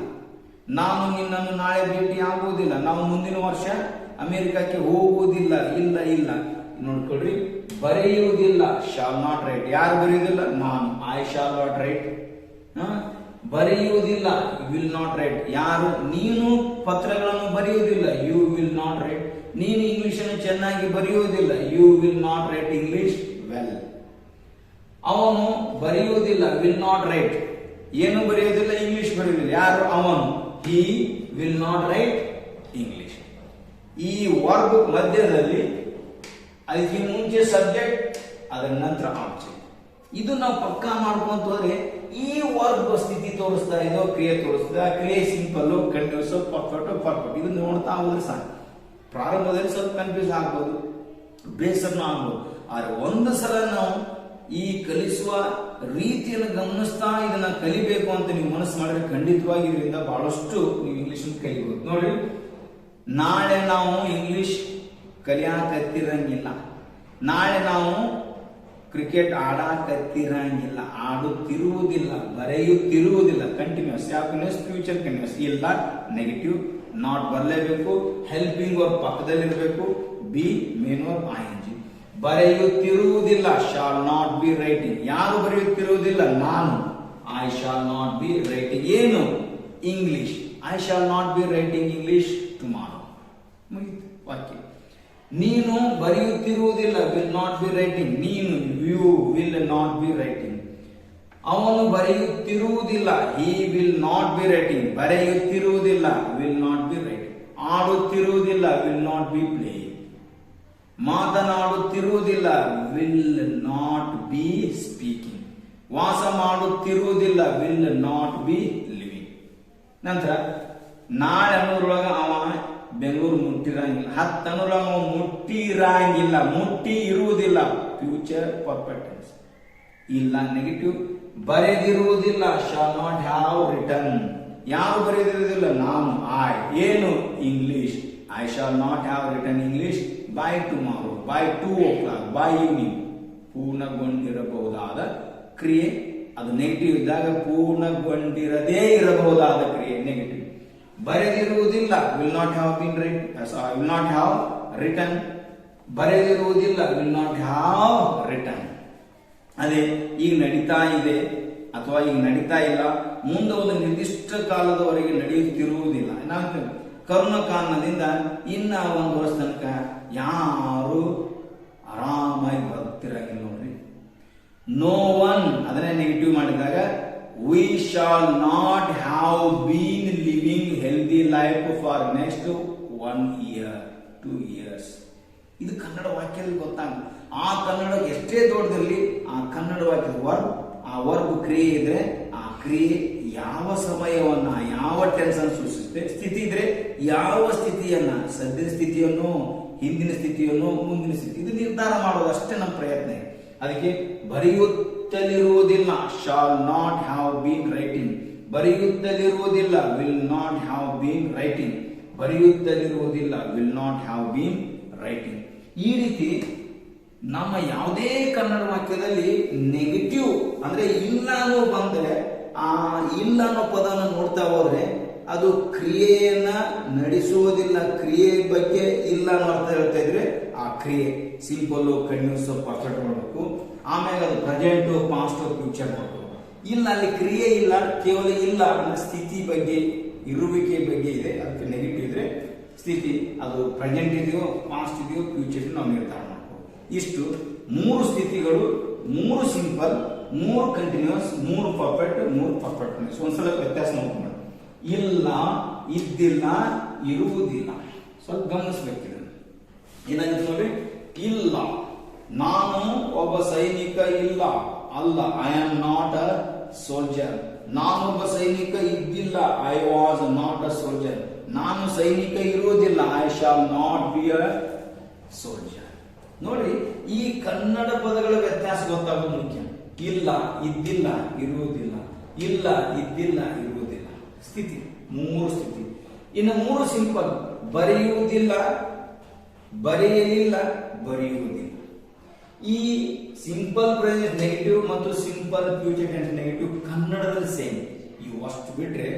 ನಾನು ನಿನ್ನನ್ನು ನಾಳೆ ಭೇಟಿ ಆಗುವುದಿಲ್ಲ, ನಾವು ಮುಂದಿನ ವರ್ಷ ಅಮೆರಿಕಕ್ಕೆ ಹೋಗುವುದಿಲ್ಲ, ಇಲ್ಲ ಇಲ್ಲ. ನೋಡ್ಕೊಳ್ರಿ, ಬರೆಯುವುದಿಲ್ಲ, ಶಾಲ್ ನಾಟ್ ರೈಟ್. ಯಾರು ಬರೆಯುವುದಿಲ್ಲ? ನಾನು, ಐ ಶಾಲ್ ನಾಟ್ ರೈಟ್. ಬರೆಯುವುದಿಲ್ಲ, ವಿಲ್ ನಾಟ್ ರೈಟ್. ಯಾರು? ನೀನು ಪತ್ರಗಳನ್ನು ಬರೆಯುವುದಿಲ್ಲ, ಯು ವಿಲ್ ನಾಟ್ ರೈಟ್. ನೀನು ಇಂಗ್ಲಿಷ್ ಅನ್ನು ಚೆನ್ನಾಗಿ ಬರೆಯುವುದಿಲ್ಲ, you will not write English well. ಅವನು ಬರೆಯುವುದಿಲ್ಲ, ವಿಲ್ ನಾಟ್ ರೈಟ್. ಏನು ಬರೆಯುವುದಿಲ್ಲ? ಇಂಗ್ಲಿಷ್ ಬರೆಯುವುದಿಲ್ಲ. ಯಾರು? ಅವನು, ಹಿ ವಿಲ್ ನಾಟ್ ರೈಟ್ ಇಂಗ್ಲಿಷ್. ಈ ವರ್ಬ್ ಮಧ್ಯದಲ್ಲಿ ಅದಕ್ಕೆ ಮುಂಚೆ ಸಬ್ಜೆಕ್ಟ್, ಅದರ ನಂತರ ಆಬ್ಜೆಕ್ಟ್. ಇದು ನಾವು ಪಕ್ಕಾ ಮಾಡ್ಕೊಂತ ಹೋದ್ರೆ ಈ ವರ್ಬ್ ಸ್ಥಿತಿ ತೋರಿಸ್ತಾ ಇದೋ ಕ್ರಿಯೆ ತೋರಿಸ್ತಾ, ಕ್ರಿಯೆ ಸಿಂಪಲ್, ಕಂಟಿನ್ಯೂಸ್, ಪರ್ಫೆಕ್ಟ್. ಇದು ನೋಡ್ತಾ ಹೋದ್ರೆ ಸಾಕು. ಪ್ರಾರಂಭದಲ್ಲಿ ಸ್ವಲ್ಪ ಕನ್ಫ್ಯೂಸ್ ಆಗ್ಬೋದು, ಬೇಸರನೂ ಆಗ್ಬೋದು. ಆದ್ರೆ ಒಂದು ಸಲ ನಾವು ಈ ಕಲಿಸುವ ರೀತಿಯನ್ನು ಗಮನಿಸ್ತಾ ಇದನ್ನ ಕಲಿಬೇಕು ಅಂತ ನೀವು ಮನಸ್ಸು ಮಾಡಿದ್ರೆ ಖಂಡಿತವಾಗಿ ಇದರಿಂದ ಬಹಳಷ್ಟು ನೀವು ಇಂಗ್ಲಿಷ್ ಕಲಿಬಹುದು. ನೋಡಿ, ನಾಳೆ ನಾವು ಇಂಗ್ಲಿಷ್ ಕಲಿಯಾಕತ್ತಿರಂಗಿಲ್ಲ, ನಾಳೆ ನಾವು ಕ್ರಿಕೆಟ್ ಆಡಾಕತ್ತಿರಂಗಿಲ್ಲ, ಆಡುತ್ತಿರುವುದಿಲ್ಲ, ಬರೆಯುತ್ತಿರುವುದಿಲ್ಲ. ಕಂಟಿನ್ಯೂಸ್. ಯಾವ ಕಂಟಿನ್ಯೂಸ್? Future continuous. ಇಲ್ಲ ನೆಗೆಟಿವ್, ನಾಟ್ ಬರಲೇಬೇಕು, ಹೆಲ್ಪಿಂಗ್ ಅವ್ರ ಪಕ್ಕದಲ್ಲಿರಬೇಕು, ಬಿ ಮೇನ್ ಆರ್ ಐಎನ್ಜಿ. ಬರೆಯುತ್ತಿರುವುದಿಲ್ಲ, ಶಾಲ್ ನಾಟ್ ಬಿ ರೈಟಿಂಗ್. ಯಾರು ಬರೆಯುತ್ತಿರುವುದಿಲ್ಲ? ನಾನು, I shall not be writing. ಏನು? English. I shall not be writing English tomorrow. ಮುಗಿತು ವಾಕ್ಯ. ನೀನು ಬರೆಯುತ್ತಿರುವುದಿಲ್ಲ, ವಿಲ್ ನಾಟ್ ಬಿ ರೈಟಿಂಗ್. ನೀನು, you will not be writing. ಅವನು ಬರೆಯುತ್ತಿರುವುದಿಲ್ಲ, he will not be writing. ಬರೆಯುತ್ತಿರುವುದಿಲ್ಲ, ವಿಲ್ ನಾಟ್ ಬಿ ರೈಟಿಂಗ್. ಆಡುತ್ತಿರುವುದಿಲ್ಲ, ವಿಲ್ ನಾಟ್ ಬಿ ಪ್ಲೇಯಿಂಗ್. ಮಾತನಾಡುತ್ತಿರುವುದಿಲ್ಲ, ವಿಲ್ ನಾಟ್ ಬಿ ಸ್ಪೀಕಿಂಗ್. ವಾಸ ಮಾಡುತ್ತಿರುವುದಿಲ್ಲ, ವಿಲ್ ನಾಟ್ ಬಿ ಲಿವಿಂಗ್. ನಂತರ ನಾಳೆ ಅನ್ನೋದ್ರೊಳಗ ಅವ ಬೆಂಗಳೂರು ಮುಟ್ಟಿರಂಗಿಲ್ಲ, 10 ಅನ್ನೋದ್ರೊಳಗ ಅವ ಮುಟ್ಟಿರಂಗಿಲ್ಲ, ಮುಟ್ಟಿ ಇರುವುದಿಲ್ಲ, ಫ್ಯೂಚರ್ ಪರ್ಫೆಕ್ಟ್ ಟೆನ್ಸ್. ಇಲ್ಲ ನೆಗೆಟಿವ್. ಬರೆದಿರುವುದಿಲ್ಲ, ಶಾಲ್ ನಾಟ್ ಹ್ಯಾವ್ ರಿಟರ್ನ್. ಯಾರು ಬರೆದಿರುವುದಿಲ್ಲ? ನಾನು, ಐ. ಏನು? English. I shall not have written English by tomorrow, by 2 o'clock, by evening. ಪೂರ್ಣಗೊಂಡಿರಬಹುದಾದ ಕ್ರಿಯೆ. ಅದು ನೆಗೆಟಿವ್ ಇದ್ದಾಗ ಪೂರ್ಣಗೊಂಡಿರದೇ ಇರಬಹುದಾದ ಕ್ರಿಯೆ ನೆಗೆಟಿವ್. ಬರೆದಿರುವುದಿಲ್ಲ, will not have been write, will not have written. ಬರೆದಿರುವುದಿಲ್ಲ, ವಿಲ್ ನಾಟ್ ಹ್ಯಾವ್ ರಿಟರ್ನ್. ಅದೇ ಈಗ ನಡೀತಾ ಇದೆ ಅಥವಾ ಈಗ ನಡೀತಾ ಇಲ್ಲ, ಮುಂದೆ ಒಂದು ನಿರ್ದಿಷ್ಟ ಕಾಲದವರೆಗೆ ನಡೆಯುತ್ತಿರುವುದಿಲ್ಲ. ನಾವು ಕರೋನಾ ಕಾರಣದಿಂದ ಇನ್ನ 1 ವರ್ಷ ತನಕ ಯಾರು ಆರಾಮಾಗಿ ಬರ್ತಿರಂಗಿಲ್ಲ ನೋಡ್ರಿ. No one. ಅದನ್ನೇ ನೆಗೆಟಿವ್ ಮಾಡಿದಾಗ we shall not have been living healthy life for next 1 year 2 years. ಇದು ಕನ್ನಡ ವಾಕ್ಯದಲ್ಲಿ ಗೊತ್ತಾಗ ಆ ಕನ್ನಡ ಎಷ್ಟೇ ದೊಡ್ಡದಿರಲಿ, ಆ ಕನ್ನಡ ವಾಕ್ಯದ ವರ್ಬ್, ಆ ವರ್ಬ್ ಕ್ರಿಯೆ ಇದ್ರೆ ಆ ಕ್ರಿಯೆ ಯಾವ ಸಮಯವನ್ನ, ಯಾವ ಟೆನ್ಸ್ ಅನ್ನು ಸೂಚಿಸುತ್ತೆ. ಸ್ಥಿತಿ ಇದ್ರೆ ಯಾವ ಸ್ಥಿತಿಯನ್ನ, ಸದ್ಯದ ಸ್ಥಿತಿಯನ್ನು, ಹಿಂದಿನ ಸ್ಥಿತಿಯನ್ನು, ಮುಂದಿನ ಸ್ಥಿತಿ, ಇದು ನಿರ್ಧಾರ ಮಾಡೋದು ಅಷ್ಟೇ ನಮ್ಮ ಪ್ರಯತ್ನ. ಅದಕ್ಕೆ ಬರೆಯುತ್ತಲಿರುವುದಿಲ್ಲ, shall not have been writing. ಬರೆಯುತ್ತಲಿರುವುದಿಲ್ಲ, will not have been writing. ಬರೆಯುತ್ತಲಿರುವುದಿಲ್ಲ, will not have been writing. ಈ ರೀತಿ ನಮ್ಮ ಯಾವುದೇ ಕನ್ನಡ ವಾಕ್ಯದಲ್ಲಿ ನೆಗೆಟಿವ್ ಅಂದ್ರೆ ಇಲ್ಲ ಅನ್ನೋ ಬಂದ್ರೆ ಆ ಇಲ್ಲ ಅನ್ನೋ ಪದನ ನೋಡ್ತಾ ಹೋದ್ರೆ ಅದು ಕ್ರಿಯೆಯನ್ನ ನಡೆಸುವುದಿಲ್ಲ. ಕ್ರಿಯೆ ಬಗ್ಗೆ ಇಲ್ಲ ಅನ್ನೋ ಅರ್ಥ ಹೇಳ್ತಾ ಇದ್ರೆ ಆ ಕ್ರಿಯೆ ಸಿಂಪಲ್ ಕಂಟಿನ್ಯೂಸ್ ಪರ್ಫೆಕ್ಟ್ ಮಾಡಬೇಕು. ಆಮೇಲೆ ಅದು ಪ್ರೆಸೆಂಟ್ ಪಾಸ್ಟ್ ಫ್ಯೂಚರ್ ಮಾಡಬೇಕು. ಇಲ್ಲ ಅಲ್ಲಿ ಕ್ರಿಯೆ ಇಲ್ಲ, ಕೇವಲ ಇಲ್ಲ ಅನ್ನೋ ಸ್ಥಿತಿ ಬಗ್ಗೆ ಇರುವಿಕೆ ಬಗ್ಗೆ ಇದೆ. ಅದಕ್ಕೆ ನೆಗೆಟಿವ್ ಇದ್ರೆ ಸ್ಥಿತಿ ಅದು ಪ್ರೆಸೆಂಟ್ ಇದೆಯೋ ಪಾಸ್ಟ್ ಇದೆಯೋ ಫ್ಯೂಚರ್ ನಾವು ನಿರ್ಧಾರ ಮಾಡ್ಬೋದು. ಇಷ್ಟು 3 ಸ್ಥಿತಿಗಳು, 3 ಸಿಂಪಲ್, 3 ಕಂಟಿನ್ಯೂಸ್, 3 ಪರ್ಫೆಕ್ಟ್, 3 ಪರ್ಫೆಕ್ಟ್. ಒಂದ್ಸಲ ವ್ಯತ್ಯಾಸ ನೋಡ್ಕೊಂಡು ಇಲ್ಲ, ಇದ್ದಿಲ್ಲ, ಇರುವುದಿಲ್ಲ. ಸ್ವಲ್ಪ ಗಮನಿಸ್ಬೇಕು. ಏನಾಗುತ್ತೆ ನೋಡಿ, ಇಲ್ಲ ನಾನು ಒಬ್ಬ ಸೈನಿಕ ಇಲ್ಲ, ಅಲ್ಲ I am not a soldier. ನಾನೊಬ್ಬ ಸೈನಿಕ ಇದ್ದಿಲ್ಲ, I was not a soldier. ನಾನು ಸೈನಿಕ ಇರುವುದಿಲ್ಲ, I shall not be a soldier. ನೋಡಿ, ಈ ಕನ್ನಡ ಪದಗಳ ವ್ಯತ್ಯಾಸ ಗೊತ್ತಾಗೋದು ಮುಖ್ಯ. ಇಲ್ಲ, ಇದ್ದಿಲ್ಲ, ಇರುವುದಿಲ್ಲ. ಇಲ್ಲ, ಇದ್ದಿಲ್ಲ, ಇರುವುದಿಲ್ಲ. ಸ್ಥಿತಿ 3 ಸ್ಥಿತಿ. ಇನ್ನು 3 ಸಿಂಪಲ್, ಬರೆಯುವುದಿಲ್ಲ, ಬರೆಯಲಿಲ್ಲ, ಬರೆಯುವುದಿಲ್ಲ. ಈ ಸಿಂಪಲ್ ಪ್ರೆಸೆಂಟ್ ನೆಗೆಟಿವ್ ಮತ್ತು ಸಿಂಪಲ್ ಫ್ಯೂಚರ್ ಟೆನ್ಸ್ ನೆಗೆಟಿವ್ ಕನ್ನಡದಲ್ಲಿ ಸೇಮ್. ಇವು ಅಷ್ಟು ಬಿಟ್ರೆ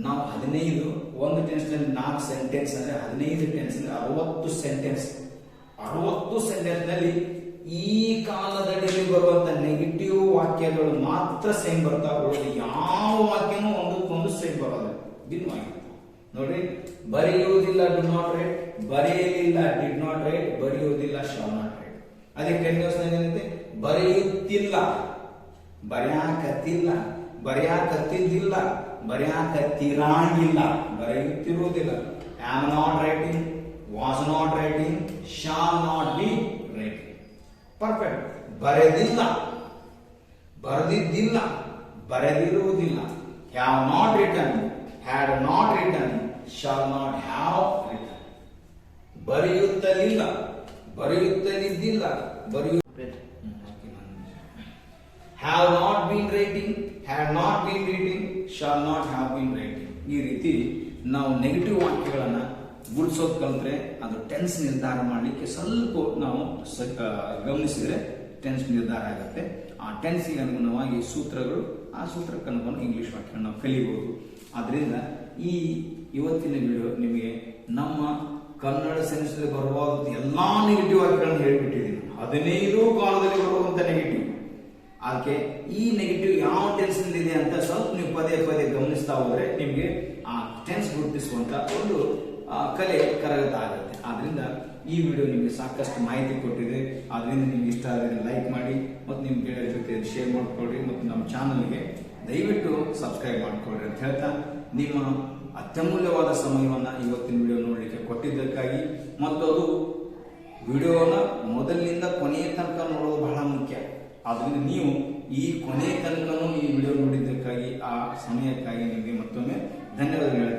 ನಾವು 15 ಒಂದು ಟೆನ್ಸ್ ನಲ್ಲಿ 4 ಸೆಂಟೆನ್ಸ್ ಅಂದ್ರೆ 15 ಟೆನ್ಸ್ 60 ಸೆಂಟೆನ್ಸ್. 60 ಸೆಂಟೆನ್ಸ್ ನಲ್ಲಿ ಈ ಕಾಲದಲ್ಲಿ ಬರುವಂತ ನೆಗೆಟಿವ್ ವಾಕ್ಯಗಳು ಮಾತ್ರ ಸೇಮ್ ಬರ್ತಾ ಬರೋದು. ಯಾವ ವಾಕ್ಯನೂ ಒಂದಕ್ಕೊಂದು ಸೇಮ್ ಬರೋದು ಭಿನ್ನವಾಗಿರುತ್ತೆ. ನೋಡ್ರಿ, ಬರೆಯುವುದಿಲ್ಲ ಡು ನಾಟ್ ರೈಟ್, ಬರೆಯಲಿಲ್ಲ ಡಿಡ್ ನಾಟ್ ರೈಟ್, ಬರೆಯುವುದಿಲ್ಲ ಶಾಲ್ ನಾಟ್ ರೈಟ್. ಅದೇ ಕಂಟಿನ್ಯೂಸ್ ಏನಿರುತ್ತೆ, ಬರೆಯುತ್ತಿಲ್ಲ, ಬರೆಯಾಕತ್ತಿಲ್ಲ, ಬರೆಯಾಕತ್ತಿದ್ದಿಲ್ಲ, ಬರೆಯಾಕತ್ತಿರಾಗಿಲ್ಲ, ಬರೆಯುತ್ತಿರುವುದಿಲ್ಲ. Am not writing, was not writing, shall not be writing. Perfect. ಬರೆದಿಲ್ಲ, ಬರೆದಿದ್ದಿಲ್ಲ, ಬರೆದಿರುವುದಿಲ್ಲ. Have not written, had not written, shall not have written. ಬರೆಯುತ್ತಲಿಲ್ಲ, ಬರೆಯುತ್ತಲಿದ್ದಿಲ್ಲ, have not been writing, had not been reading, shall not have been writing. ಈ ರೀತಿ ನಾವು negative ವಾಕ್ಯಗಳನ್ನ ಗುರುತಿಸೋದು ಕಲ್ತ್ರೆ ಅದು ಟೆನ್ಸ್ ನಿರ್ಧಾರ ಮಾಡಲಿಕ್ಕೆ ಸ್ವಲ್ಪ ನಾವು ಗಮನಿಸಿದ್ರೆ ಟೆನ್ಸ್ ನಿರ್ಧಾರ ಆಗುತ್ತೆ. ಆ ಟೆನ್ಸ್ಗೆ ಅನುಗುಣವಾಗಿ ಸೂತ್ರಗಳು, ಆ ಸೂತ್ರಕ್ಕೆ ಅನುಗುಣ ಇಂಗ್ಲಿಷ್ ವಾಕ್ಯ ನಾವು ಕಲಿಬಹುದು. ಆದ್ರಿಂದ ಈ ಇವತ್ತಿನ ವಿಡಿಯೋ ನಿಮಗೆ ನಮ್ಮ ಕನ್ನಡ ಸೆನ್ಸ್ನಲ್ಲಿ ಬರಬಹುದು ಎಲ್ಲಾ ನೆಗೆಟಿವ್ ವಾಕ್ಯಗಳನ್ನು ಹೇಳಿಬಿಟ್ಟಿದ್ದೀನಿ. 15 ಕಾಲದಲ್ಲಿ ಬರುವಂತ ನೆಗೆಟಿವ್. ಅದಕ್ಕೆ ಈ ನೆಗೆಟಿವ್ ಯಾವ ಟೆನ್ಸ್ ನಲ್ಲಿ ಇದೆ ಅಂತ ಸ್ವಲ್ಪ ನೀವು ಪದೇ ಪದೇ ಗಮನಿಸ್ತಾ ಹೋದ್ರೆ ನಿಮಗೆ ಆ ಟೆನ್ಸ್ ಗುರುತಿಸುವಂತ ಒಂದು ಕಲೆ ಕರಗತ ಆಗುತ್ತೆ. ಆದ್ರಿಂದ ಈ ವಿಡಿಯೋ ನಿಮಗೆ ಸಾಕಷ್ಟು ಮಾಹಿತಿ ಕೊಟ್ಟಿದೆ. ಆದ್ರಿಂದ ನಿಮ್ಗೆ ಇಷ್ಟ ಆದರೆ ಲೈಕ್ ಮಾಡಿ ಮತ್ತು ನಿಮ್ಮ ಗೆಳೆಯರ ಜೊತೆ ಶೇರ್ ಮಾಡ್ಕೊಳ್ರಿ ಮತ್ತು ನಮ್ಮ ಚಾನಲ್ಗೆ ದಯವಿಟ್ಟು ಸಬ್ಸ್ಕ್ರೈಬ್ ಮಾಡ್ಕೊಳ್ರಿ ಅಂತ ಹೇಳ್ತಾ, ನಿಮ್ಮ ಅತ್ಯಮೂಲ್ಯವಾದ ಸಮಯವನ್ನು ಇವತ್ತಿನ ವಿಡಿಯೋ ನೋಡಲಿಕ್ಕೆ ಕೊಟ್ಟಿದ್ದಕ್ಕಾಗಿ ಮತ್ತು ಅದು ವಿಡಿಯೋನ ಮೊದಲಿನಿಂದ ಕೊನೆಯ ತನಕ ನೋಡೋದು ಬಹಳ ಮುಖ್ಯ. ಆದ್ರಿಂದ ನೀವು ಈ ಕೊನೆಯ ತನಕನೂ ಈ ವಿಡಿಯೋ ನೋಡಿದ್ದಕ್ಕಾಗಿ, ಆ ಸಮಯಕ್ಕಾಗಿ ನಿಮಗೆ ಮತ್ತೊಮ್ಮೆ ಧನ್ಯವಾದಗಳು.